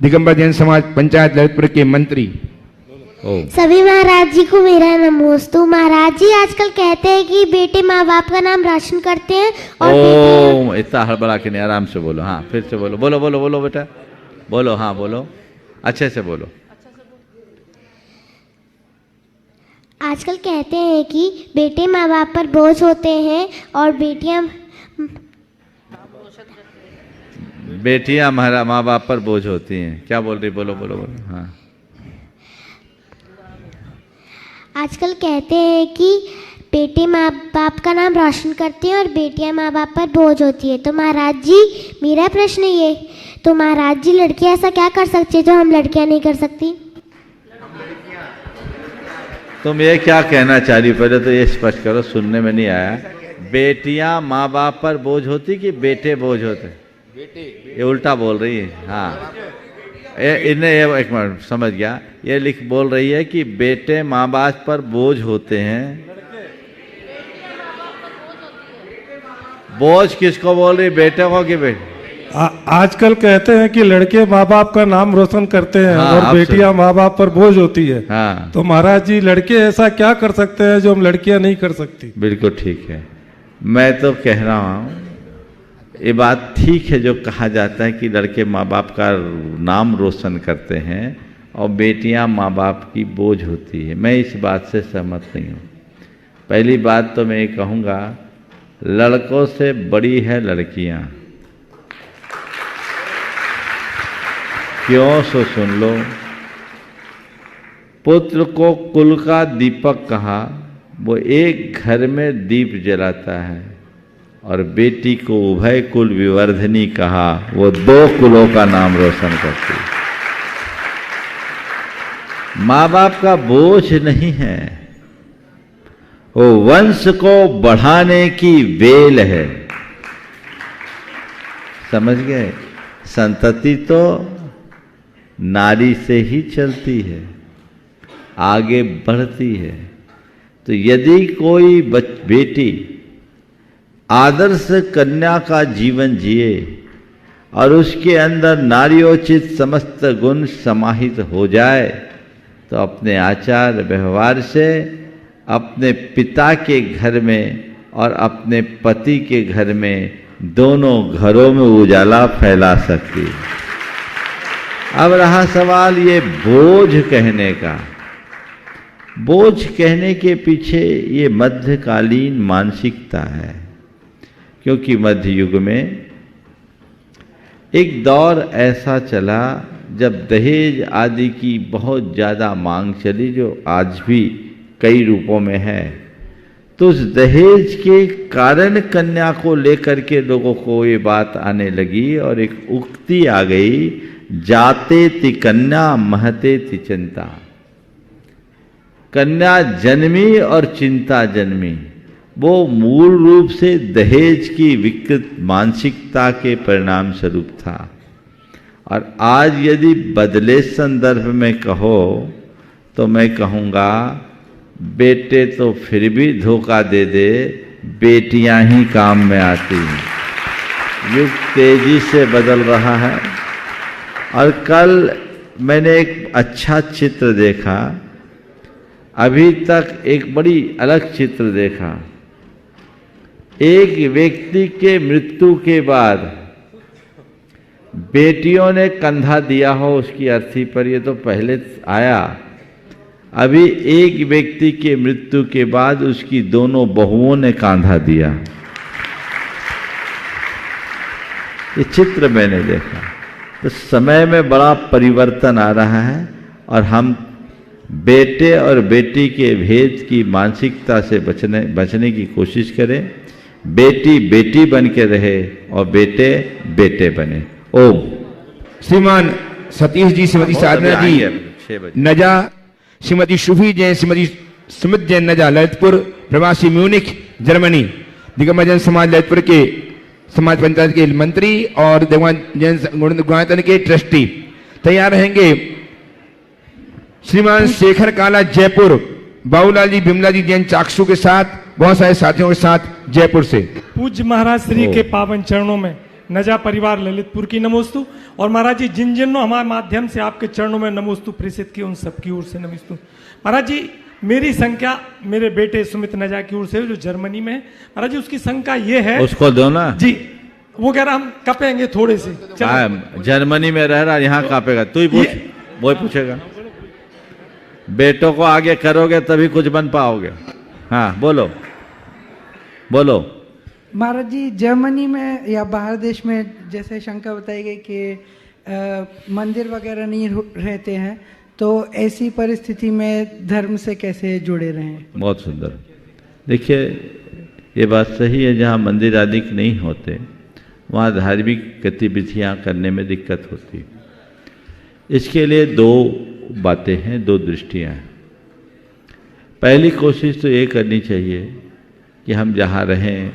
दिगंबर जैन समाज पंचायत ललितपुर के मंत्री। सभी महाराज जी को मेरा नमोस्तु। महाराज जी, आजकल कहते हैं कि बेटे माँ बाप का नाम रोशन करते हैं और इतना हड़बड़ा के नहीं, आराम से बोलो। हाँ, फिर से बोलो, बोलो बोलो बोलो बेटा, बोलो। हाँ बोलो, अच्छे से बोलो। आजकल कहते हैं कि बेटे माँ बाप पर बोझ होते हैं और बेटियां हमारा माँ बाप पर बोझ होती हैं। क्या बोल रही, बोलो बोलो बोलो। हाँ, आजकल कहते हैं कि बेटे माँ बाप का नाम रोशन करते हैं और बेटियां माँ बाप पर बोझ होती है। तो महाराज जी मेरा प्रश्न ये, तो महाराज जी लड़कियां ऐसा क्या कर सकती है जो हम लड़कियां नहीं कर सकती? तुम ये क्या कहना चाह रही, पहले तो ये स्पष्ट करो, सुनने में नहीं आया। बेटियां माँ बाप पर बोझ होती कि बेटे बोझ होते? ये उल्टा बोल रही है। हाँ, इन्हें एक मिनट समझ गया। ये बोल रही है कि बेटे माँ बाप पर बोझ होते हैं। बोझ किसको बोल रही, बेटे को कि बेटे? आजकल कहते हैं कि लड़के माँ बाप का नाम रोशन करते हैं। हाँ, और बेटियां माँ बाप पर बोझ होती है। हाँ, तो महाराज जी लड़के ऐसा क्या कर सकते हैं जो हम लड़कियां नहीं कर सकती? बिल्कुल ठीक है। मैं तो कह रहा हूँ ये बात ठीक है जो कहा जाता है कि लड़के माँ बाप का नाम रोशन करते हैं और बेटियां माँ बाप की बोझ होती है। मैं इस बात से सहमत नहीं हूँ। पहली बात तो मैं ये कहूँगा, लड़कों से बड़ी है लड़कियां। क्यों, सो सुन लो। पुत्र को कुल का दीपक कहा, वो एक घर में दीप जलाता है, और बेटी को उभय कुल विवर्धनी कहा, वो 2 कुलों का नाम रोशन करती है। माँ बाप का बोझ नहीं है, वो वंश को बढ़ाने की वेल है। समझ गए? संतति तो नारी से ही चलती है, आगे बढ़ती है। तो यदि कोई बेटी आदर्श कन्या का जीवन जिए और उसके अंदर नार्योचित समस्त गुण समाहित हो जाए, तो अपने आचार व्यवहार से अपने पिता के घर में और अपने पति के घर में, दोनों घरों में उजाला फैला सकती है। अब रहा सवाल ये बोझ कहने का। बोझ कहने के पीछे ये मध्यकालीन मानसिकता है, क्योंकि मध्य युग में एक दौर ऐसा चला जब दहेज आदि की बहुत ज़्यादा मांग चली, जो आज भी कई रूपों में है। तो उस दहेज के कारण कन्या को लेकर के लोगों को ये बात आने लगी और एक उक्ति आ गई, जाते ति कन्या महते ति चिंता। कन्या जन्मी और चिंता जन्मी। वो मूल रूप से दहेज की विकृत मानसिकता के परिणाम स्वरूप था। और आज यदि बदले संदर्भ में कहो तो मैं कहूँगा, बेटे तो फिर भी धोखा दे दे, बेटियां ही काम में आती हैं। युग तेजी से बदल रहा है। और कल मैंने एक अच्छा चित्र देखा, अभी तक एक बड़ी अलग चित्र देखा। एक व्यक्ति के मृत्यु के बाद बेटियों ने कंधा दिया हो उसकी अर्थी पर, ये तो पहले आया। अभी एक व्यक्ति के मृत्यु के बाद उसकी दोनों बहुओं ने कंधा दिया। ये चित्र मैंने देखा। तो समय में बड़ा परिवर्तन आ रहा है और हम बेटे और बेटी के भेद की मानसिकता से बचने की कोशिश करें। बेटी बेटी बन के रहे और बेटे बेटे बने। ओम। श्रीमान सतीश जी, श्रीमती साधना जी नजा, श्रीमती शुभी जैन, श्रीमती सुमित जैन नजा, ललितपुर प्रवासी म्यूनिख जर्मनी, दिगंबर जैन समाज ललितपुर के समाज पंचायत के मंत्री और दिगंबर जैन गुणायतन के ट्रस्टी तैयार रहेंगे। श्रीमान शेखर काला जयपुर, बाबूलाल जी बिमला जी जैन चाकसू के साथ बहुत सारे साथियों के साथ जयपुर से। पूज्य महाराज श्री के पावन चरणों में नजा परिवार ललितपुर की नमोस्तु। और महाराज जी जिन जिन हमारे माध्यम से आपके चरणों में नमोस्तु प्रेषित की, उन सबकी ओर से नमोस्तु। महाराज जी मेरी संख्या मेरे बेटे सुमित नजा की ओर से जो जर्मनी में है, महाराज जी उसकी संख्या ये है। उसको दो ना जी। वो कह रहा हम कपेंगे थोड़े से। जर्मनी में रह रहा, यहाँ कापेगा। तू ही पूछ, वो पूछेगा। बेटों को आगे करोगे तभी कुछ बन पाओगे। हाँ बोलो बोलो। महाराज जी, जर्मनी में या बाहर देश में जैसे शंका बताई गई कि मंदिर वगैरह नहीं रहते हैं, तो ऐसी परिस्थिति में धर्म से कैसे जुड़े रहें? बहुत सुंदर। देखिए ये बात सही है, जहाँ मंदिर आदि नहीं होते वहाँ धार्मिक गतिविधियाँ करने में दिक्कत होती है। इसके लिए दो बातें हैं, दो दृष्टियाँ हैं। पहली कोशिश तो ये करनी चाहिए कि हम जहाँ रहें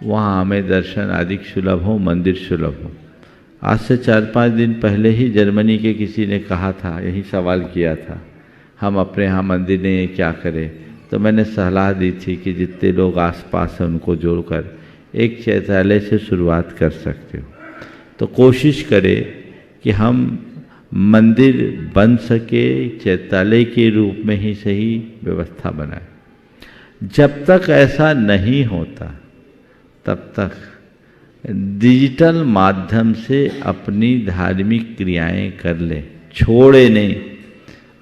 वहाँ हमें दर्शन आदि सुलभ हो, मंदिर सुलभ हो। आज से 4-5 दिन पहले ही जर्मनी के किसी ने कहा था, यही सवाल किया था, हम अपने यहाँ मंदिर नहीं है क्या करें। तो मैंने सलाह दी थी कि जितने लोग आसपास हैं उनको जोड़कर एक चैत्यालय से शुरुआत कर सकते हो। तो कोशिश करें कि हम मंदिर बन सके, चैत्यालय के रूप में ही सही व्यवस्था बनाए। जब तक ऐसा नहीं होता तब तक डिजिटल माध्यम से अपनी धार्मिक क्रियाएं कर ले, छोड़े नहीं।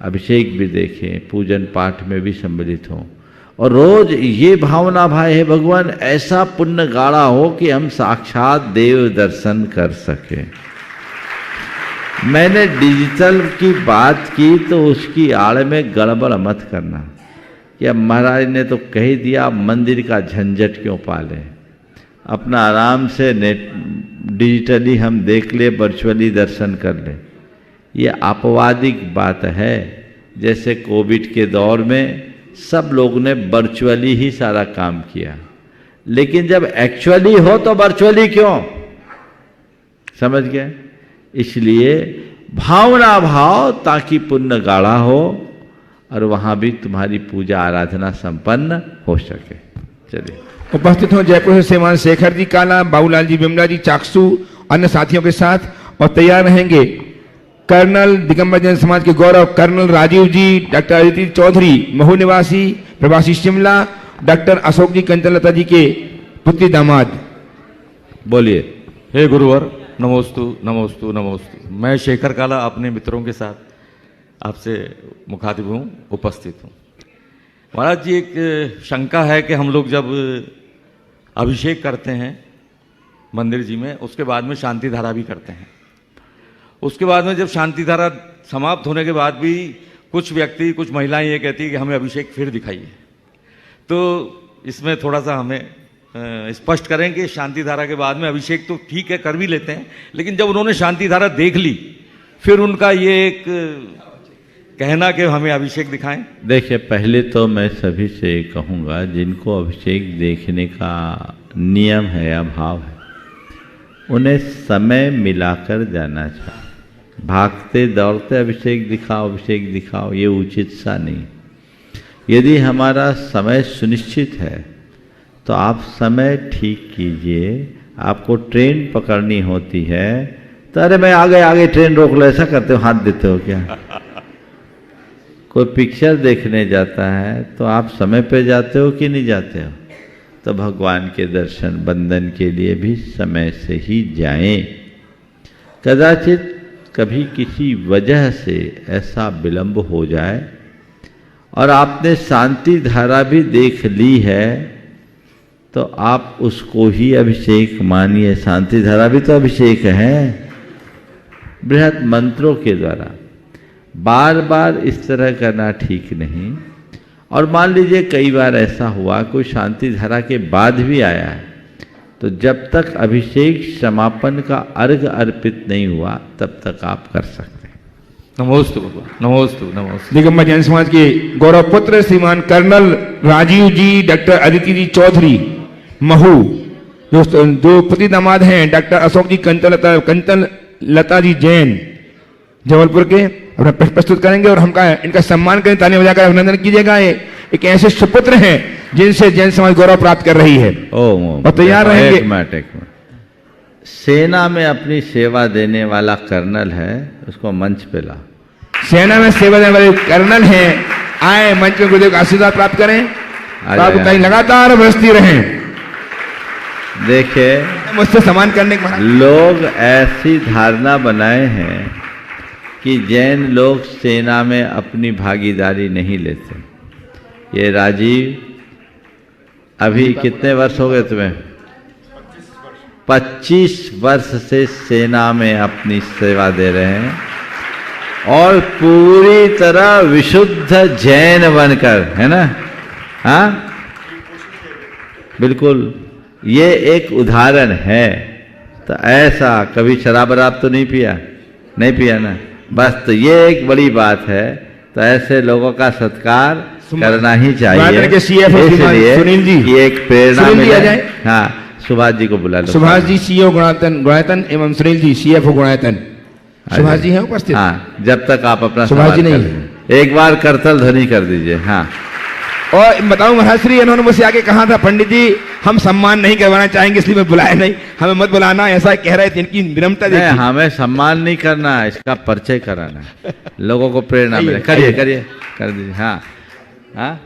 अभिषेक भी देखें, पूजन पाठ में भी सम्मिलित हों, और रोज ये भावना भाई है भगवान ऐसा पुण्य गाढ़ा हो कि हम साक्षात देव दर्शन कर सकें। मैंने डिजिटल की बात की तो उसकी आड़ में गड़बड़ मत करना कि अब महाराज ने तो कह दिया, मंदिर का झंझट क्यों पाले, अपना आराम से नेट डिजिटली हम देख ले, वर्चुअली दर्शन कर ले। ये अपवादिक बात है। जैसे कोविड के दौर में सब लोग ने वर्चुअली ही सारा काम किया, लेकिन जब एक्चुअली हो तो वर्चुअली क्यों, समझ गए? इसलिए भावना भाव ताकि पुण्य गाढ़ा हो और वहाँ भी तुम्हारी पूजा आराधना संपन्न हो सके। चलिए। उपस्थित हो जयपुर से श्रीमान शेखर जी काला, बाबूलाल जी, विमला जी, चाकसू, अन्य साथियों के साथ, और तैयार रहेंगे कर्नल दिगंबर जैन समाज के गौरव कर्नल राजीव जी, डॉक्टर अदिति चौधरी महू निवासी प्रवासी शिमला, डॉक्टर अशोक जी कंचनलता जी के पुत्री दामाद। बोलिए। हे गुरुवर, नमोस्तु नमोस्तु नमोस्तु। मैं शेखर काला अपने मित्रों के साथ आपसे मुखातिब हूँ, उपस्थित हूँ। महाराज जी, एक शंका है कि हम लोग जब अभिषेक करते हैं मंदिर जी में, उसके बाद में शांति धारा भी करते हैं। उसके बाद में जब शांति धारा समाप्त होने के बाद भी कुछ व्यक्ति, कुछ महिलाएं ये कहती है कि हमें अभिषेक फिर दिखाइए। तो इसमें थोड़ा सा हमें स्पष्ट करें कि शांति धारा के बाद में अभिषेक तो ठीक है कर भी लेते हैं, लेकिन जब उन्होंने शांति धारा देख ली फिर उनका ये एक कहना कि हमें अभिषेक दिखाएं। देखिए, पहले तो मैं सभी से कहूँगा जिनको अभिषेक देखने का नियम है या भाव है, उन्हें समय मिलाकर जाना चाहिए। भागते दौड़ते अभिषेक दिखाओ ये उचित सा नहीं। यदि हमारा समय सुनिश्चित है तो आप समय ठीक कीजिए। आपको ट्रेन पकड़नी होती है तो अरे मैं आगे ट्रेन रोक लो, ऐसा करते हो, हाथ देते हो क्या? कोई पिक्चर देखने जाता है तो आप समय पे जाते हो कि नहीं जाते हो? तो भगवान के दर्शन बंदन के लिए भी समय से ही जाएं। कदाचित कभी किसी वजह से ऐसा विलंब हो जाए और आपने शांति धारा भी देख ली है तो आप उसको ही अभिषेक मानिए। शांति धारा भी तो अभिषेक है, बृहत मंत्रों के द्वारा। बार बार इस तरह करना ठीक नहीं। और मान लीजिए कई बार ऐसा हुआ कोई शांति धारा के बाद भी आया है, तो जब तक अभिषेक समापन का अर्घ अर्पित नहीं हुआ तब तक आप कर सकते हैं। नमोस्तु नमोस्तु नमोस्तु। दिगंबर जैन समाज के गौरव पुत्र श्रीमान कर्नल राजीव जी, डॉक्टर अदिति जी चौधरी महू, जो पुत्री दामाद हैं डॉक्टर अशोक जी कंचन लता जी जैन जबलपुर के, अपना प्रस्तुत करेंगे और हमका इनका सम्मान करें, ताली बजाकर अभिनंदन कीजिएगा। एक ऐसे सुपुत्र हैं जिनसे जैन समाज गौरव प्राप्त कर रही है। और तैयार रहेंगे। एक मिनट। सेना में अपनी सेवा देने वाला कर्नल है, उसको मंच पे ला। सेना में सेवा देने वाले कर्नल हैं, आए मंच में गुरुदेव का आशीर्वाद प्राप्त करें, आप कहीं लगातार बरसती रहें। देखिए, मुझसे सम्मान करने के लोग ऐसी धारणा बनाए हैं कि जैन लोग सेना में अपनी भागीदारी नहीं लेते। ये राजीव, अभी कितने वर्ष हो गए तुम्हें? 25 वर्ष से सेना में अपनी सेवा दे रहे हैं और पूरी तरह विशुद्ध जैन बनकर, है ना? हाँ, बिल्कुल, ये एक उदाहरण है। तो ऐसा कभी शराब वराब तो नहीं पिया? नहीं पिया ना, बस। तो ये एक बड़ी बात है। तो ऐसे लोगों का सत्कार करना ही चाहिए। इसलिए सुनील जी, ये एक प्रेरणा मिले। हाँ, सुभाष जी को बुला लो। सुभाष जी सीओ गुणायतन एवं सुनील जी सीएफओ गुणायतन। सुभाष जी हैं उपस्थित? हाँ, जब तक आप अपना सुभाष जी नहीं, एक बार करतल ध्वनि कर दीजिए। हाँ, और बताऊं महाराज श्री, इन्होंने मुझसे आके कहा था, पंडित जी हम सम्मान नहीं करवाना चाहेंगे इसलिए मैं बुलाया नहीं, हमें मत बुलाना, ऐसा कह रहे थे। इनकी विनम्रता देखिए। हमें सम्मान नहीं करना है, इसका परिचय कराना है, लोगों को प्रेरणा मिले। करिए करिए, कर दीजिए। हाँ हाँ,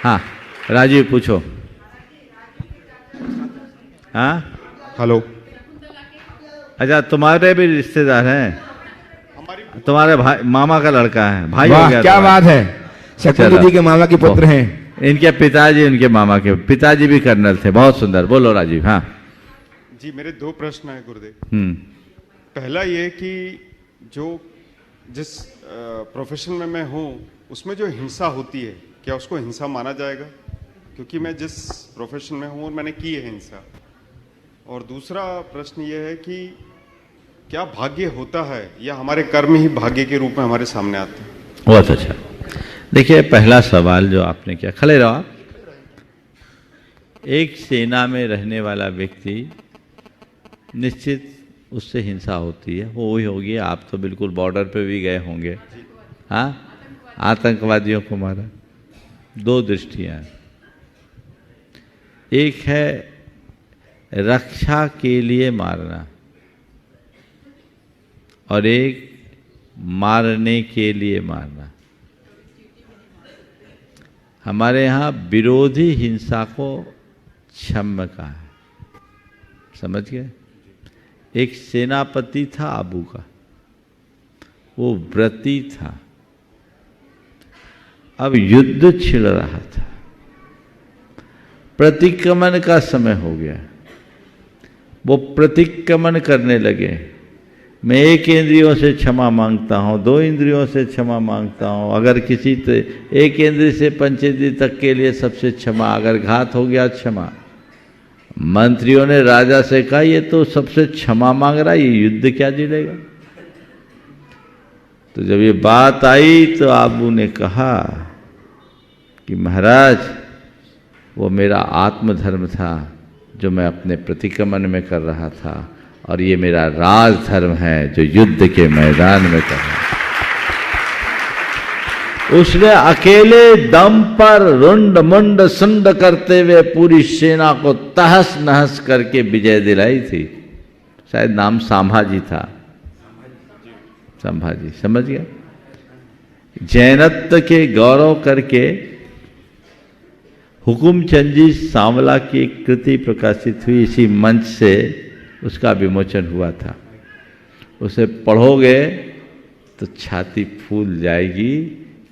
हाँ राजीव पूछो। हाँ, हेलो। अच्छा, तुम्हारे भी रिश्तेदार हैं? तुम्हारे भाई, मामा का लड़का है, भाई हो गया। क्या बात है, शकुंतला जी के मामा के पुत्र हैं। इनके पिताजी, उनके मामा के पिताजी भी कर्नल थे। बहुत सुंदर, बोलो राजीव। हाँ जी, मेरे 2 प्रश्न हैं गुरुदेव। पहला ये कि जिस प्रोफेशन में मैं हूँ उसमें जो हिंसा होती है, क्या उसको हिंसा माना जाएगा? क्योंकि मैं जिस प्रोफेशन में हूँ और मैंने की है हिंसा। और दूसरा प्रश्न ये है कि क्या भाग्य होता है या हमारे कर्म ही भाग्य के रूप में हमारे सामने आते हैं? बहुत अच्छा। देखिए, पहला सवाल जो आपने किया, खड़े रहो आप। एक सेना में रहने वाला व्यक्ति, निश्चित उससे हिंसा होती है, वो वही होगी। आप तो बिल्कुल बॉर्डर पे भी गए होंगे। हाँ, आतंकवादियों को मारा। 2 दृष्टियां, एक है रक्षा के लिए मारना और एक मारने के लिए मारना। हमारे यहाँ विरोधी हिंसा को क्षम्य कहा है, समझ गए? एक सेनापति था आबू का, वो व्रती था। अब युद्ध छिड़ रहा था, प्रतिक्रमण का समय हो गया, वो प्रतिक्रमण करने लगे। मैं 1 इंद्रियों से क्षमा मांगता हूँ, 2 इंद्रियों से क्षमा मांगता हूँ, अगर किसी 1 इंद्रिय से 5 इंद्रिय तक के लिए सबसे क्षमा, अगर घात हो गया क्षमा। मंत्रियों ने राजा से कहा, ये तो सबसे क्षमा मांग रहा है, ये युद्ध क्या जीलेगा? तो जब ये बात आई तो आबू ने कहा कि महाराज, वो मेरा आत्मधर्म था जो मैं अपने प्रतिक्रमण में कर रहा था, और ये मेरा राजधर्म है जो युद्ध के मैदान में कर रहा है। उसने अकेले दम पर रुंड मुंड सुंड करते हुए पूरी सेना को तहस नहस करके विजय दिलाई थी। शायद नाम संभाजी था, संभाजी, समझ गया? जैनत्व के गौरव करके हुकुमचंद जी सांवला की एक कृति प्रकाशित हुई, इसी मंच से उसका विमोचन हुआ था। उसे पढ़ोगे तो छाती फूल जाएगी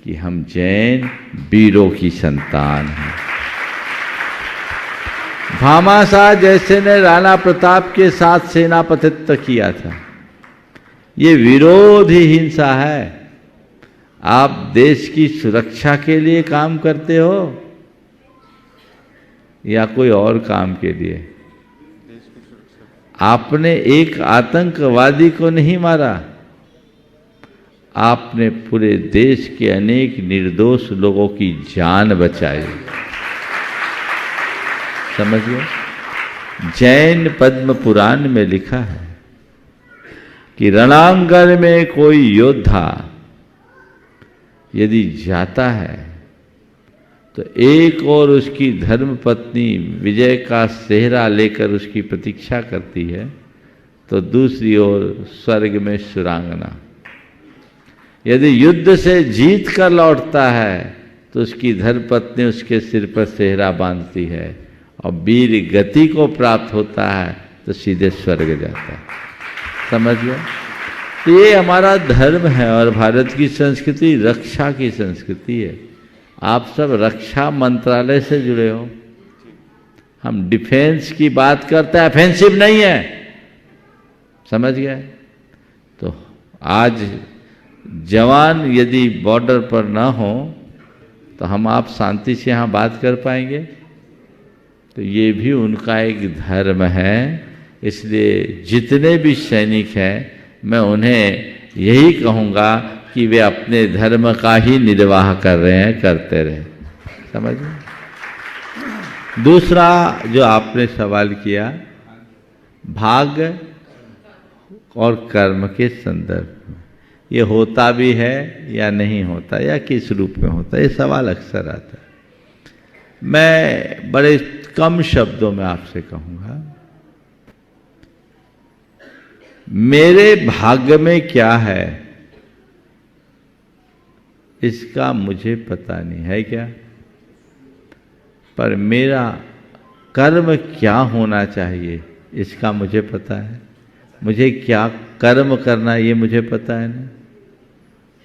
कि हम जैन वीरों की संतान हैं। भामाशाह जैसे ने राणा प्रताप के साथ सेनापतित्व किया था। ये विरोधी हिंसा है। आप देश की सुरक्षा के लिए काम करते हो या कोई और काम के लिए? आपने एक आतंकवादी को नहीं मारा, आपने पूरे देश के अनेक निर्दोष लोगों की जान बचाई। समझिए, जैन पद्म पुराण में लिखा है कि रणांगण में कोई योद्धा यदि जाता है तो एक और उसकी धर्मपत्नी विजय का सेहरा लेकर उसकी प्रतीक्षा करती है, तो दूसरी ओर स्वर्ग में सुरांगना। यदि युद्ध से जीत कर लौटता है तो उसकी धर्मपत्नी उसके सिर पर सेहरा बांधती है, और वीर गति को प्राप्त होता है तो सीधे स्वर्ग जाता है। समझ गए? ये हमारा धर्म है और भारत की संस्कृति रक्षा की संस्कृति है। आप सब रक्षा मंत्रालय से जुड़े हो, हम डिफेंस की बात करते हैं, ऑफेंसिव नहीं है। समझ गए? तो आज जवान यदि बॉर्डर पर ना हो तो हम आप शांति से यहाँ बात कर पाएंगे? तो ये भी उनका एक धर्म है। इसलिए जितने भी सैनिक हैं मैं उन्हें यही कहूँगा कि वे अपने धर्म का ही निर्वाह कर रहे हैं, करते रहे। समझिए? दूसरा जो आपने सवाल किया, भाग्य और कर्म के संदर्भ में, ये होता भी है या नहीं होता या किस रूप में होता है, ये सवाल अक्सर आता है। मैं बड़े कम शब्दों में आपसे कहूँगा, मेरे भाग्य में क्या है इसका मुझे पता नहीं है क्या, पर मेरा कर्म क्या होना चाहिए इसका मुझे पता है। मुझे क्या कर्म करना ये मुझे पता है ना।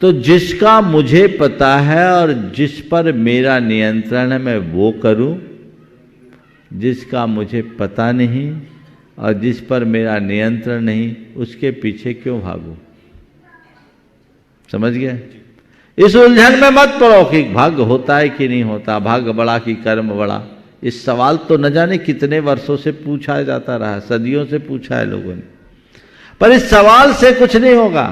तो जिसका मुझे पता है और जिस पर मेरा नियंत्रण है मैं वो करूं, जिसका मुझे पता नहीं और जिस पर मेरा नियंत्रण नहीं उसके पीछे क्यों भागूं? समझ गए? इस उलझन में मत पड़ो कि भाग्य होता है कि नहीं होता, भाग्य बड़ा कि कर्म बड़ा। इस सवाल तो न जाने कितने वर्षों से पूछा जाता रहा, सदियों से पूछा है लोगों ने, पर इस सवाल से कुछ नहीं होगा।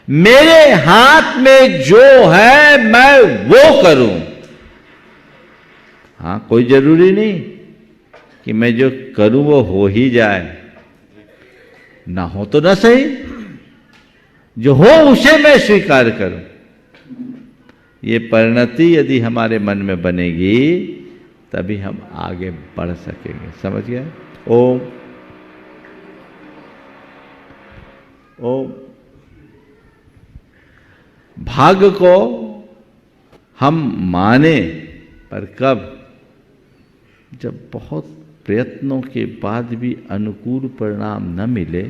मेरे हाथ में जो है मैं वो करूं। हाँ, कोई जरूरी नहीं कि मैं जो करूं वो हो ही जाए, ना हो तो ना सही, जो हो उसे मैं स्वीकार करूं। ये परिणति यदि हमारे मन में बनेगी तभी हम आगे बढ़ सकेंगे। समझ गए? ओम ओम। भाग्य को हम माने, पर कब? जब बहुत प्रयत्नों के बाद भी अनुकूल परिणाम न मिले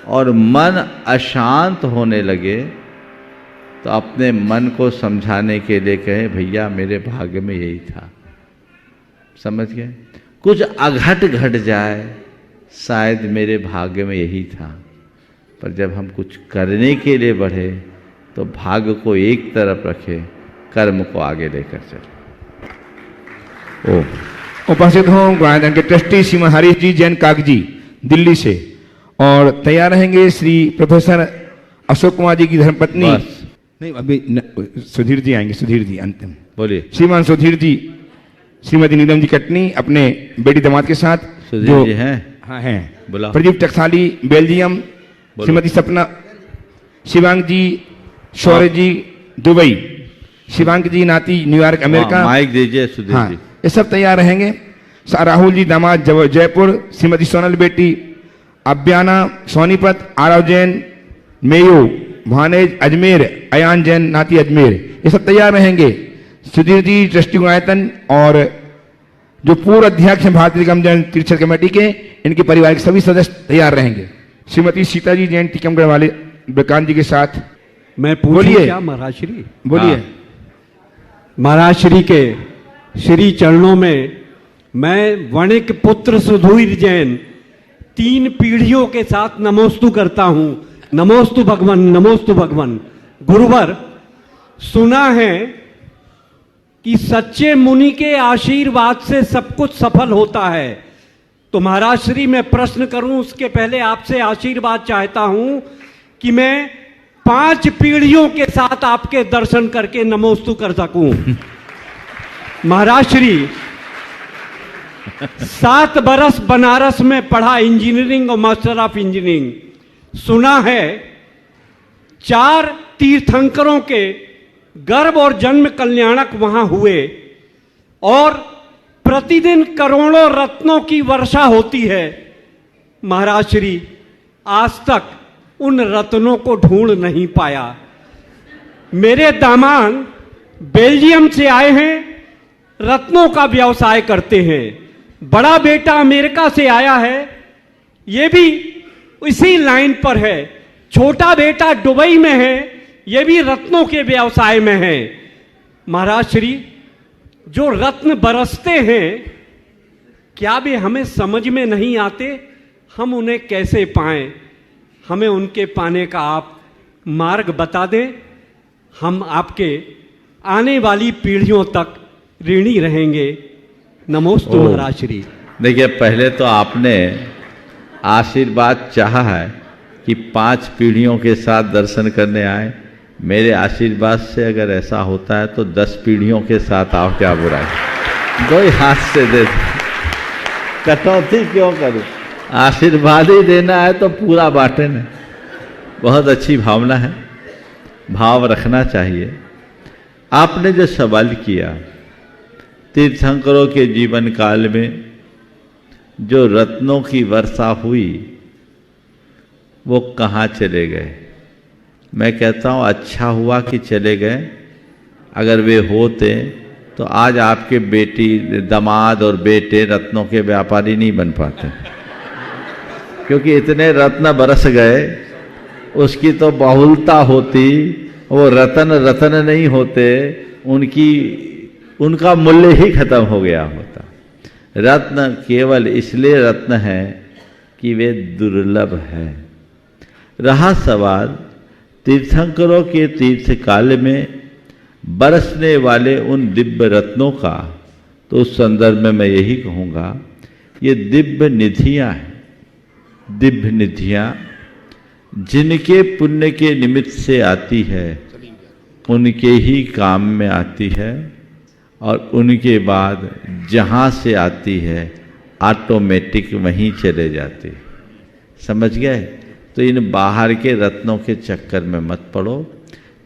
और मन अशांत होने लगे तो अपने मन को समझाने के लिए कहे भैया मेरे भाग्य में यही था। समझ गए? कुछ अघट घट जाए, शायद मेरे भाग्य में यही था, पर जब हम कुछ करने के लिए बढ़े तो भाग्य को एक तरफ रखे, कर्म को आगे लेकर चले। उपस्थित हों गुणाधन के ट्रस्टी श्रीमान हरीश जी जैन कागजी दिल्ली से, और तैयार रहेंगे श्री प्रोफेसर अशोक कुमार जी की धर्मपत्नी। नहीं, अभी सुधीर जी आएंगे। सुधीर जी अंतिम बोलिए। श्रीमान सुधीर जी, श्रीमती नीलम जी कटनी अपने बेटी दामाद के साथ। सुधीर जी हैं? हाँ हैं। बुलाओ। प्रदीप टकसाली बेल्जियम, श्रीमती सपना, शिवांग जी शौर्य जी दुबई, शिवांग जी नाती न्यूयॉर्क अमेरिका। माइक दीजिए सुधीर जी। ये सब तैयार रहेंगे। राहुल जी दामाद जयपुर, श्रीमती सोनल बेटी अब्याना सोनीपत, आरव जैन मेयो, भानेज अजमेर, अयान जैन नाती अजमेर, ये सब तैयार रहेंगे। सुधीर जी ट्रस्टी गुणायतन और जो पूर्व अध्यक्ष हैं भारतीय निगम जैन तीर्थ कमेटी के, इनके परिवार के सभी सदस्य तैयार रहेंगे। श्रीमती सीता जी जैन टीकमगढ़ वाले ब्रकांत जी के साथ। मैं बोलिए क्या महाराज श्री? बोलिए। महाराज श्री के श्री चरणों में मैं वणिक पुत्र सुधीर जैन 3 पीढ़ियों के साथ नमोस्तु करता हूं। नमोस्तु भगवान, नमोस्तु भगवान। गुरुवर, सुना है कि सच्चे मुनि के आशीर्वाद से सब कुछ सफल होता है। तो महाराज श्री मैं प्रश्न करूं उसके पहले आपसे आशीर्वाद चाहता हूं कि मैं 5 पीढ़ियों के साथ आपके दर्शन करके नमोस्तु कर सकूं। महाराज श्री 7 बरस बनारस में पढ़ा इंजीनियरिंग और मास्टर ऑफ इंजीनियरिंग। सुना है 4 तीर्थंकरों के गर्भ और जन्म कल्याणक वहां हुए और प्रतिदिन करोड़ों रत्नों की वर्षा होती है। महाराज श्री आज तक उन रत्नों को ढूंढ नहीं पाया। मेरे दामाद बेल्जियम से आए हैं, रत्नों का व्यवसाय करते हैं। बड़ा बेटा अमेरिका से आया है, ये भी इसी लाइन पर है। छोटा बेटा दुबई में है, ये भी रत्नों के व्यवसाय में है। महाराज श्री, जो रत्न बरसते हैं, क्या वे हमें समझ में नहीं आते? हम उन्हें कैसे पाएं? हमें उनके पाने का आप मार्ग बता दें। हम आपके आने वाली पीढ़ियों तक ऋणी रहेंगे। नमोस्तु महाराज श्री। देखिए, पहले तो आपने आशीर्वाद चाहा है कि 5 पीढ़ियों के साथ दर्शन करने आए। मेरे आशीर्वाद से अगर ऐसा होता है तो 10 पीढ़ियों के साथ आओ, क्या बुराई? दो ही हाथ से दे, कटौती क्यों करूं? आशीर्वाद ही देना है तो पूरा बांटे ना। बहुत अच्छी भावना है, भाव रखना चाहिए। आपने जो सवाल किया, तीर्थंकरों के जीवन काल में जो रत्नों की वर्षा हुई वो कहाँ चले गए? मैं कहता हूँ अच्छा हुआ कि चले गए। अगर वे होते तो आज आपके बेटी, दामाद और बेटे रत्नों के व्यापारी नहीं बन पाते, क्योंकि इतने रत्न बरस गए। उसकी तो बहुलता होती, वो रत्न रत्न नहीं होते, उनका मूल्य ही खत्म हो गया होता। रत्न केवल इसलिए रत्न है कि वे दुर्लभ है। रहा सवाल तीर्थंकरों के तीर्थकाल में बरसने वाले उन दिव्य रत्नों का, तो उस संदर्भ में मैं यही कहूँगा, ये दिव्य निधियाँ हैं। दिव्य निधियाँ जिनके पुण्य के निमित्त से आती है, उनके ही काम में आती है, और उनके बाद जहाँ से आती है ऑटोमेटिक वहीं चले जाती। समझ गए? तो इन बाहर के रत्नों के चक्कर में मत पड़ो।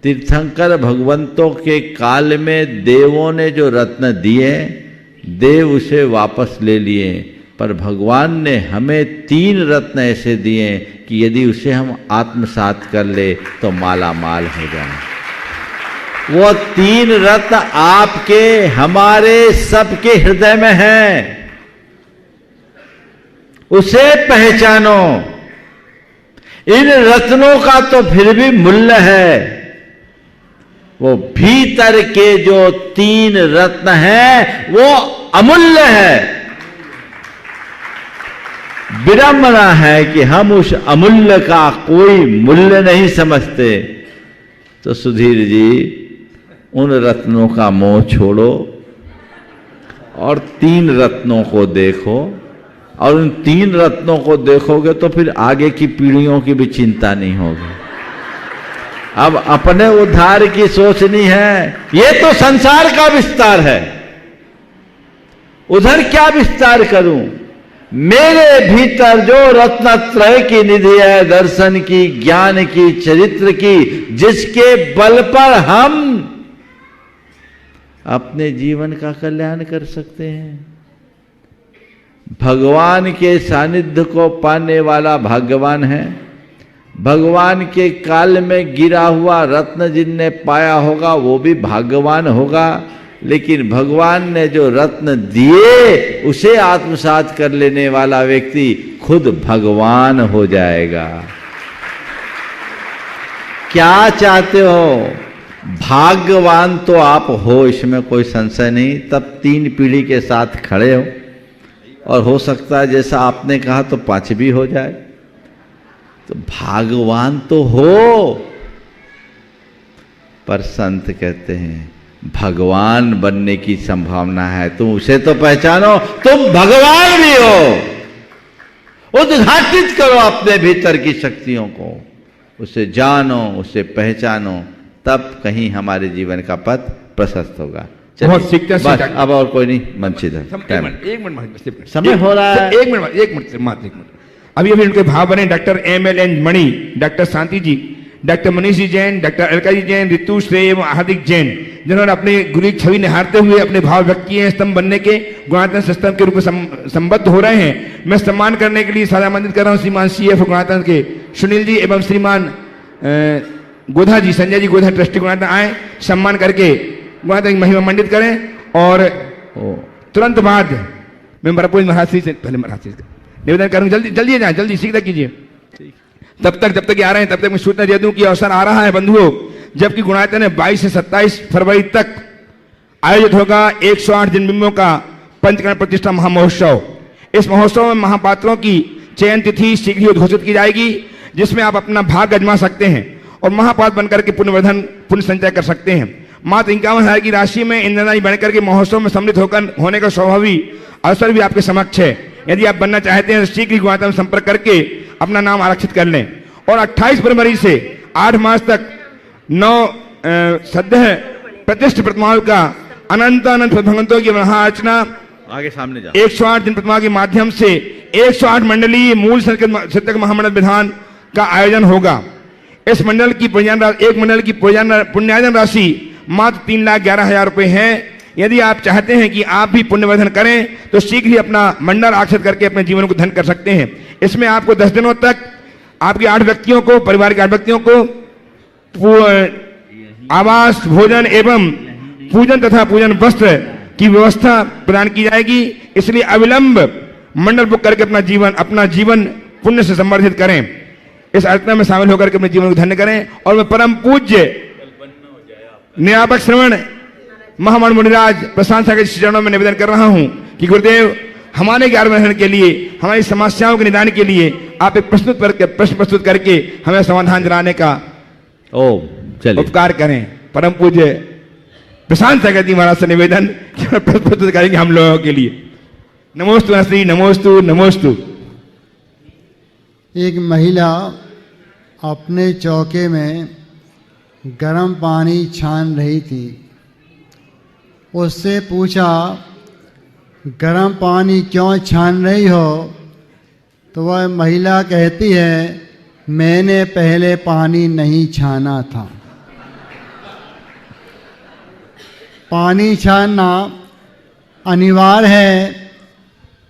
तीर्थंकर भगवंतों के काल में देवों ने जो रत्न दिए, देव उसे वापस ले लिए, पर भगवान ने हमें 3 रत्न ऐसे दिए कि यदि उसे हम आत्मसात कर ले तो माला माल हो जाए। वो 3 रत्न आपके, हमारे, सबके हृदय में हैं। उसे पहचानो। इन रत्नों का तो फिर भी मूल्य है। वो भीतर के जो 3 रत्न हैं वो अमूल्य है। विडंबना है कि हम उस अमूल्य का कोई मूल्य नहीं समझते। तो सुधीर जी, उन रत्नों का मोह छोड़ो और 3 रत्नों को देखो, और उन 3 रत्नों को देखोगे तो फिर आगे की पीढ़ियों की भी चिंता नहीं होगी। अब अपने उद्धार की सोचनी है। ये तो संसार का विस्तार है, उधर क्या विस्तार करूं? मेरे भीतर जो रत्नत्रय की निधि है, दर्शन की, ज्ञान की, चरित्र की, जिसके बल पर हम अपने जीवन का कल्याण कर सकते हैं। भगवान के सानिध्य को पाने वाला भाग्यवान है। भगवान के काल में गिरा हुआ रत्न जिनने पाया होगा वो भी भाग्यवान होगा। लेकिन भगवान ने जो रत्न दिए उसे आत्मसात कर लेने वाला व्यक्ति खुद भगवान हो जाएगा। क्या चाहते हो? भाग्यवान तो आप हो, इसमें कोई संशय नहीं। तब 3 पीढ़ी के साथ खड़े हो, और हो सकता है जैसा आपने कहा तो 5 भी हो जाए। तो भाग्यवान तो हो, पर संत कहते हैं भगवान बनने की संभावना है। तुम उसे तो पहचानो, तुम भगवान भी हो। उद्घाटित करो अपने भीतर की शक्तियों को, उसे जानो, उसे पहचानो, तब कहीं हमारे जीवन का पथ प्रशस्त होगा। बहुत सीखते बस, अब और कोई नहीं। मंचित है, एक मिनट समय हो रहा है। एक मिनट। अभी उनके भाव बने डॉक्टर MLN मणि, डॉक्टर शांति जी, डॉक्टर मनीष जी जैन, डॉक्टर अलका जी जैन, ऋतु श्रेय एवं हार्दिक जैन, जिन्होंने अपने गुरु की छवि निहारते हुए अपने भाव व्यक्त किए हैं। स्तंभ बनने के गुणात्मक सिस्टम के रूप में संबद्ध हो रहे हैं। मैं सम्मान करने के लिए सादा आमंत्रित कर रहा हूँ श्रीमान CF गुणात्मक के सुनील जी एवं श्रीमान गोधा जी, संजय जी गोधा ट्रस्टी गुणात्मक आए, सम्मान करके गुणात्मक महिमा मंडित करें। और तुरंत बाद मैं प्रभु महाराज से पहले महाराज से निवेदन करूंगा, जल्दी जल्दी जाए, जल्दी सीधा कीजिए। जब तक आ रहे हैं तब तक मैं सूचना दे दूं कि अवसर आ रहा है बंधुओं, जबकि गुणायतन 22 से 27 फरवरी तक आयोजित होगा 108 जिनबिंबों का पंचकर्ण प्रतिष्ठा महामहोत्सव। इस महोत्सव में महापात्रों की चयन तिथि शीघ्र ही घोषित की जाएगी, जिसमें आप अपना भाग आजमा सकते हैं और महापात्र बनकर के पुण्यवर्धन पुण्य संचय कर सकते हैं। मात्र 51,000 की राशि में इंद्रदाई बनकर के महोत्सव में सम्मिलित होने का स्वाभाविक अवसर भी आपके समक्ष है। यदि आप बनना चाहते हैं तो शीघ्र ही गुणायतन में संपर्क करके अपना नाम आरक्षित कर लें। और 28 फरवरी से 8 मार्च तक 9 सद्य प्रतिष्ठित प्रतिमाओं का अनंत भगवंतों की महाअर्चना आगे सामने जा 108 दिन प्रतिमा के माध्यम से 108 मंडलीय मूल सत्यक महामंडल विधान का आयोजन होगा। इस मंडल की एक मंडल की पुण्यार्जन राशि मात्र 3,11,000 रुपए है। यदि आप चाहते हैं कि आप भी पुण्यवर्धन करें तो शीघ्र ही अपना मंडल आरक्षित करके अपने जीवन को धन कर सकते हैं। इसमें आपको 10 दिनों तक आपके 8 व्यक्तियों को, परिवार के 8 व्यक्तियों को आवास, भोजन एवं पूजन तथा पूजन वस्त्र की व्यवस्था प्रदान की जाएगी। इसलिए अविलंब मंडल बुक करके अपना जीवन पुण्य से संवर्धित करें। इस अर्चना में शामिल होकर के अपने जीवन को धन्य करें। और मैं परम पूज्य नियापक श्रवण महामंड मुनिराज प्रशांत सागर के चरणों में निवेदन कर रहा हूं कि गुरुदेव हमारे ज्ञान के लिए, हमारी समस्याओं के निदान के लिए आप एक प्रश्न प्रस्तुत करके हमें समाधान दिलाने का उपकार करें। परम पूज्य प्रशांत सागर जी महाराज से निवेदन प्रस्तुत करेंगे हम लोगों के लिए। नमोस्तु श्री नमोस्तु नमोस्तु। एक महिला अपने चौके में गर्म पानी छान रही थी। उससे पूछा, गर्म पानी क्यों छान रही हो? तो वह महिला कहती है, मैंने पहले पानी नहीं छाना था। पानी छानना अनिवार्य है,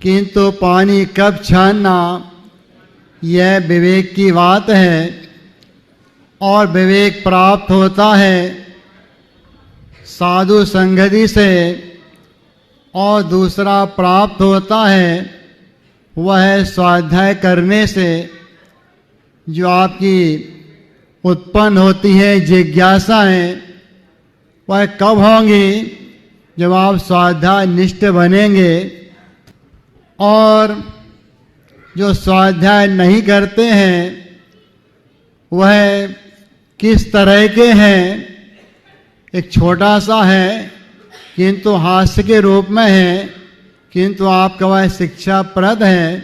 किंतु पानी कब छानना यह विवेक की बात है। और विवेक प्राप्त होता है साधु संगति से, और दूसरा प्राप्त होता है वह स्वाध्याय करने से। जो आपकी उत्पन्न होती है जिज्ञासाएं, वह कब होंगी? जब आप स्वाध्याय निष्ठ बनेंगे। और जो स्वाध्याय नहीं करते हैं वह किस तरह के हैं? एक छोटा सा है किंतु हास्य के रूप में है, किंतु आपका वह शिक्षाप्रद है।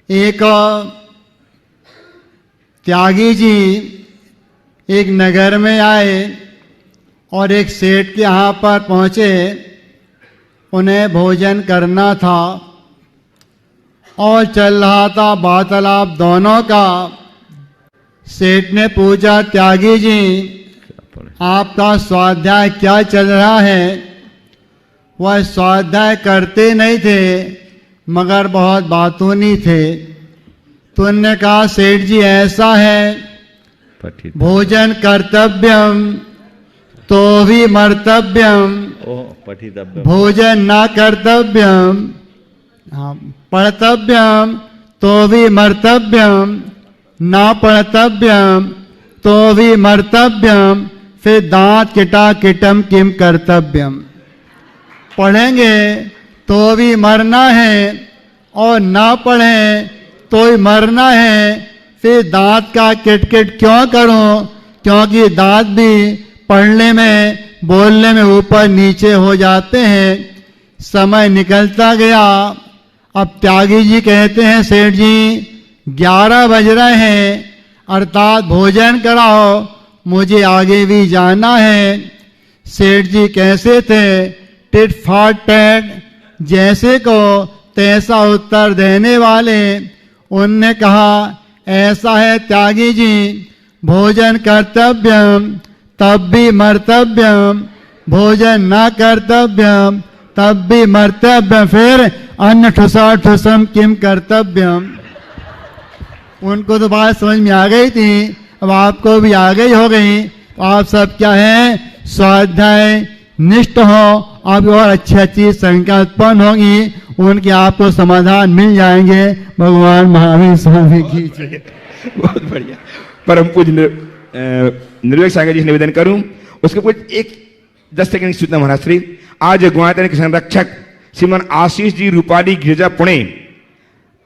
एक त्यागी जी एक नगर में आए और एक सेठ के यहाँ पर पहुँचे। उन्हें भोजन करना था और चल रहा था वार्तालाप दोनों का। सेठ ने पूछा, त्यागी जी आपका स्वाध्याय क्या चल रहा है? वह स्वाध्याय करते नहीं थे मगर बहुत बातूनी थे। तो उन्होंने कहा, सेठ जी ऐसा है, भोजन कर्तव्यम तो भी मर्तव्यम, भोजन न कर्तव्यम पढ़तव्यम तो भी मर्तव्यम, न पढ़तव्यम तो भी मर्तव्यम, फिर दांत किटा किटम किम कर्तव्यम। पढ़ेंगे तो भी मरना है और ना पढ़ें तो ही मरना है। फिर दांत का किटकिट क्यों करूं? क्योंकि दांत भी पढ़ने में, बोलने में ऊपर नीचे हो जाते हैं। समय निकलता गया। अब त्यागी जी कहते हैं, सेठ जी 11 बज रहे हैं, अर्थात भोजन कराओ, मुझे आगे भी जाना है। सेठ जी कैसे थे? टिट फॉर टैट, जैसे को तैसा उत्तर देने वाले। उनने कहा, ऐसा है त्यागी जी, भोजन कर्तव्यम तब भी मर्तव्यम, भोजन न कर्तव्यम तब भी मर्तव्यम, फिर अन्न ठुसा ठुसम किम कर्तव्यम। उनको तो बात समझ में आ गई थी, अब आपको भी आ गई हो गई। तो आप सब क्या हैं? स्वाध्याय निष्ठ हो, अब और अच्छी अच्छी शंका उत्पन्न होगी, उनके आपको समाधान मिल जाएंगे। भगवान महावीर स्वामी की जय। बहुत बढ़िया। परम पूज्य निर्वेक सागर जी से निवेदन करूं, उसके कुछ 10 सेकंड की सूचना महाराज श्री। आज गुआतन के संरक्षक श्रीमान आशीष जी रूपाली गिरजा पुणे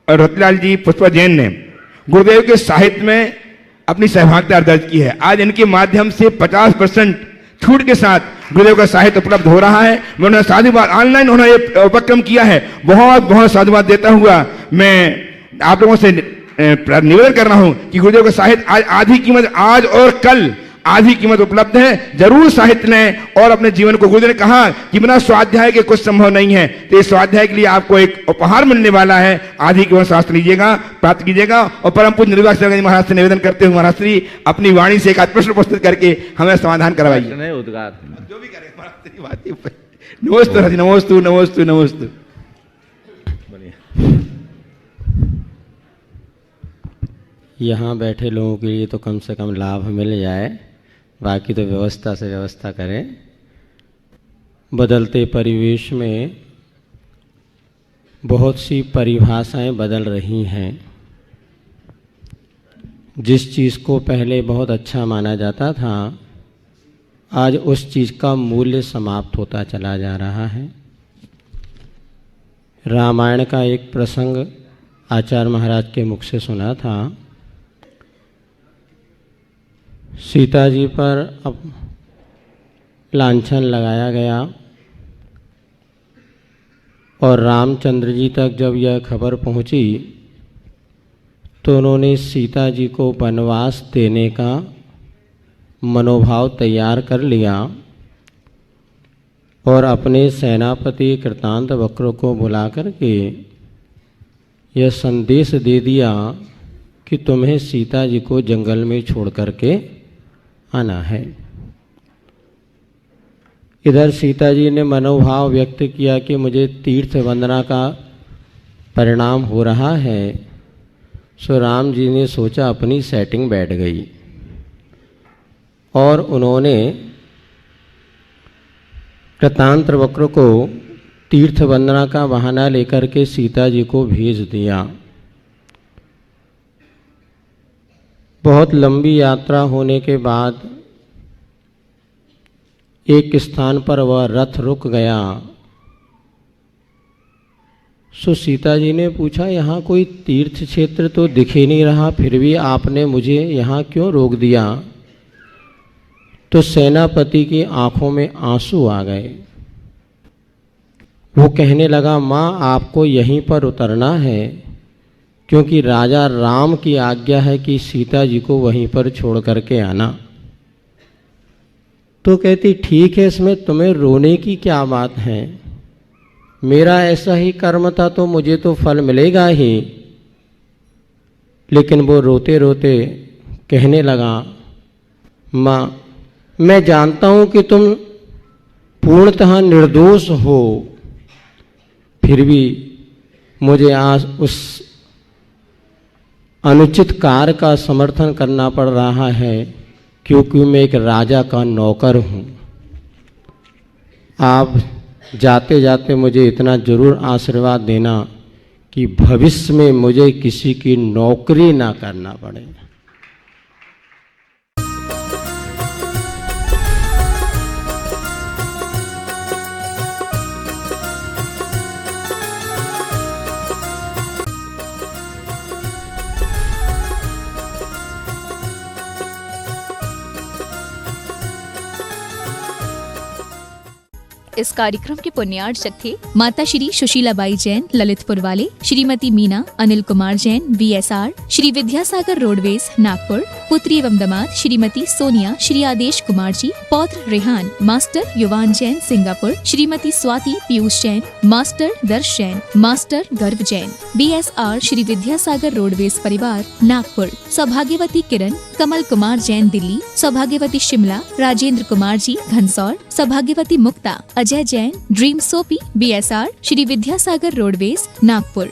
और रतलाल जी पुष्पा जैन ने गुरुदेव के साहित्य में अपनी सहभागिता दर्ज की है। आज इनके माध्यम से 50% छूट के साथ गुरुदेव का साहित्य उपलब्ध हो रहा है। मैं उन्हें साधुवाद ऑनलाइन उन्होंने ये उपक्रम किया है, बहुत बहुत साधुवाद देता हुआ मैं आप लोगों से निवेदन कर रहा हूं कि गुरुदेव का साहित्य आज आधी कीमत, आज और कल आधी कीमत उपलब्ध है, जरूर साहित्य लें और अपने जीवन को, गुरुदेव ने कहा कि बिना स्वाध्याय के कुछ संभव नहीं है, तो इस स्वाध्याय के लिए आपको एक उपहार मिलने वाला है। आधी कीमत शास्त्र लीजिएगा, प्राप्त कीजिएगा। और परम पूज्य निर्वाक सागर जी महाराज से निवेदन करते हुए महाराज श्री अपनी वाणी से एक आध प्रश्न प्रस्तुत करके हमें समाधान करवाइए। जो भी करें नमोस्तु नमोस्तु नमोस्तु नमोस्तु। यहाँ बैठे लोगों के लिए तो कम से कम लाभ मिल जाए, बाकी तो व्यवस्था से व्यवस्था करें। बदलते परिवेश में बहुत सी परिभाषाएं बदल रही हैं। जिस चीज़ को पहले बहुत अच्छा माना जाता था, आज उस चीज़ का मूल्य समाप्त होता चला जा रहा है। रामायण का एक प्रसंग आचार्य महाराज के मुख से सुना था। सीता जी पर अब लांछन लगाया गया और रामचंद्र जी तक जब यह खबर पहुंची तो उन्होंने सीता जी को वनवास देने का मनोभाव तैयार कर लिया और अपने सेनापति कृतांत वक्र को बुला करके यह संदेश दे दिया कि तुम्हें सीता जी को जंगल में छोड़ करके आना है। इधर सीता जी ने मनोभाव व्यक्त किया कि मुझे तीर्थ वंदना का परिणाम हो रहा है। सो राम जी ने सोचा अपनी सेटिंग बैठ गई और उन्होंने कृतांत वक्र को तीर्थ वंदना का बहाना लेकर के सीता जी को भेज दिया। बहुत लंबी यात्रा होने के बाद एक स्थान पर वह रथ रुक गया। सो सीता जी ने पूछा, यहाँ कोई तीर्थ क्षेत्र तो दिख ही नहीं रहा, फिर भी आपने मुझे यहाँ क्यों रोक दिया? तो सेनापति की आंखों में आंसू आ गए। वो कहने लगा, माँ आपको यहीं पर उतरना है क्योंकि राजा राम की आज्ञा है कि सीता जी को वहीं पर छोड़ करके आना। तो कहती, ठीक है, इसमें तुम्हें रोने की क्या बात है? मेरा ऐसा ही कर्म था तो मुझे तो फल मिलेगा ही। लेकिन वो रोते रोते कहने लगा, माँ मैं जानता हूँ कि तुम पूर्णतः निर्दोष हो, फिर भी मुझे आज उस अनुचित कार्य का समर्थन करना पड़ रहा है क्योंकि मैं एक राजा का नौकर हूँ। आप जाते जाते मुझे इतना जरूर आशीर्वाद देना कि भविष्य में मुझे किसी की नौकरी ना करना पड़े। इस कार्यक्रम के पुण्यार्चक थे माता श्री सुशीलाबाई जैन ललितपुर वाले, श्रीमती मीना अनिल कुमार जैन VSR, श्री विद्यासागर रोडवेज नागपुर, पुत्री एवं दामाद श्रीमती सोनिया, श्री आदेश कुमार जी, पौत्र रेहान, मास्टर युवान जैन सिंगापुर, श्रीमती स्वाति पीयूष जैन, मास्टर दर्श जैन, मास्टर गर्व जैन, BSR श्री विद्यासागर रोडवेज परिवार नागपुर, सौभाग्यवती किरण, कमल कुमार जैन दिल्ली, सौभाग्यवती शिमला, राजेंद्र कुमार जी घनसौर, सौभाग्यवती Mukta, Ajay Jain, dream soapy BSR Shri Vidyasagar roadways Nagpur.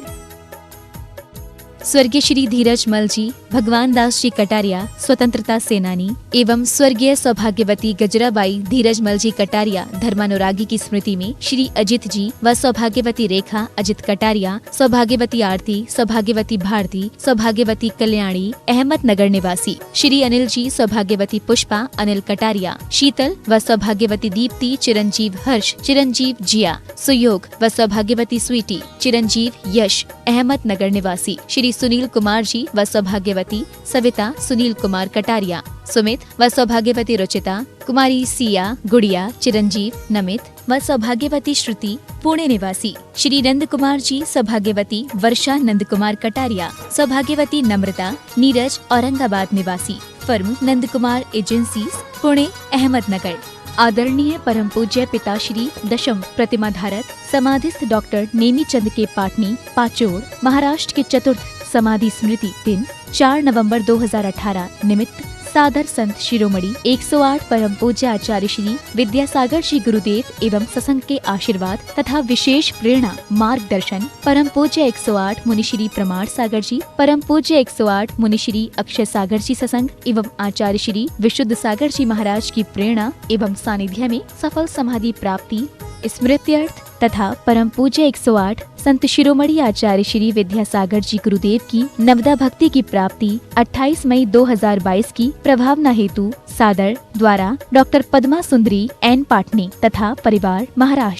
स्वर्गीय श्री धीरज मल जी, भगवान दास जी कटारिया, स्वतंत्रता सेनानी एवं स्वर्गीय सौभाग्यवती गजराबाई धीरज मल जी कटारिया धर्मानुरागी की स्मृति में श्री अजित जी व सौभाग्यवती रेखा अजित कटारिया, सौभाग्यवती आरती, सौभाग्यवती भारती, सौभाग्यवती कल्याणी अहमदनगर निवासी, श्री अनिल जी, सौभाग्यवती पुष्पा अनिल कटारिया, शीतल व सौभाग्यवती दीप्ति, चिरंजीव हर्ष, चिरंजीव जिया, सुयोग व सौभाग्यवती स्वीटी, चिरंजीव यश अहमदनगर निवासी, श्री सुनील कुमार जी व सौभाग्यवती सविता सुनील कुमार कटारिया, सुमित व सौभाग्यवती रुचिता, कुमारी सिया गुड़िया, चिरंजीव नमित व सौभाग्यवती श्रुति पुणे निवासी, श्री नंद कुमार जी, सौभाग्यवती वर्षा नंद कुमार कटारिया, सौभाग्यवती नम्रता नीरज औरंगाबाद निवासी, फर्म नंद कुमार एजेंसीज पुणे अहमदनगर। आदरणीय परम पूज्य पिता श्री दशम प्रतिमा धारक समाधिस्थ डॉक्टर नेमीचंद के पाटनी पाचोड़ महाराष्ट्र के चतुर्थ समाधि स्मृति दिन 4 नवंबर 2018 निमित्त सादर संत शिरोमणि 108 परम पूज्य आचार्य श्री विद्यासागर श्री गुरुदेव एवं सत्संग के आशीर्वाद तथा विशेष प्रेरणा मार्गदर्शन परम पूज्य 108 मुनि श्री प्रमाण सागर जी, परम पूज्य 108 मुनि श्री अक्षय सागर जी सत्संग एवं आचार्य श्री विशुद्ध सागर जी महाराज की प्रेरणा एवं सानिध्य में सफल समाधि प्राप्ति स्मृत्यर्थ तथा परम पूज्य 108 संत शिरोमणि आचार्य श्री विद्यासागर जी गुरुदेव की नवदा भक्ति की प्राप्ति 28 मई 2022 की प्रभावना हेतु सादर द्वारा डॉक्टर पद्मा सुंदरी एन पाटनी तथा परिवार महाराष्ट्र।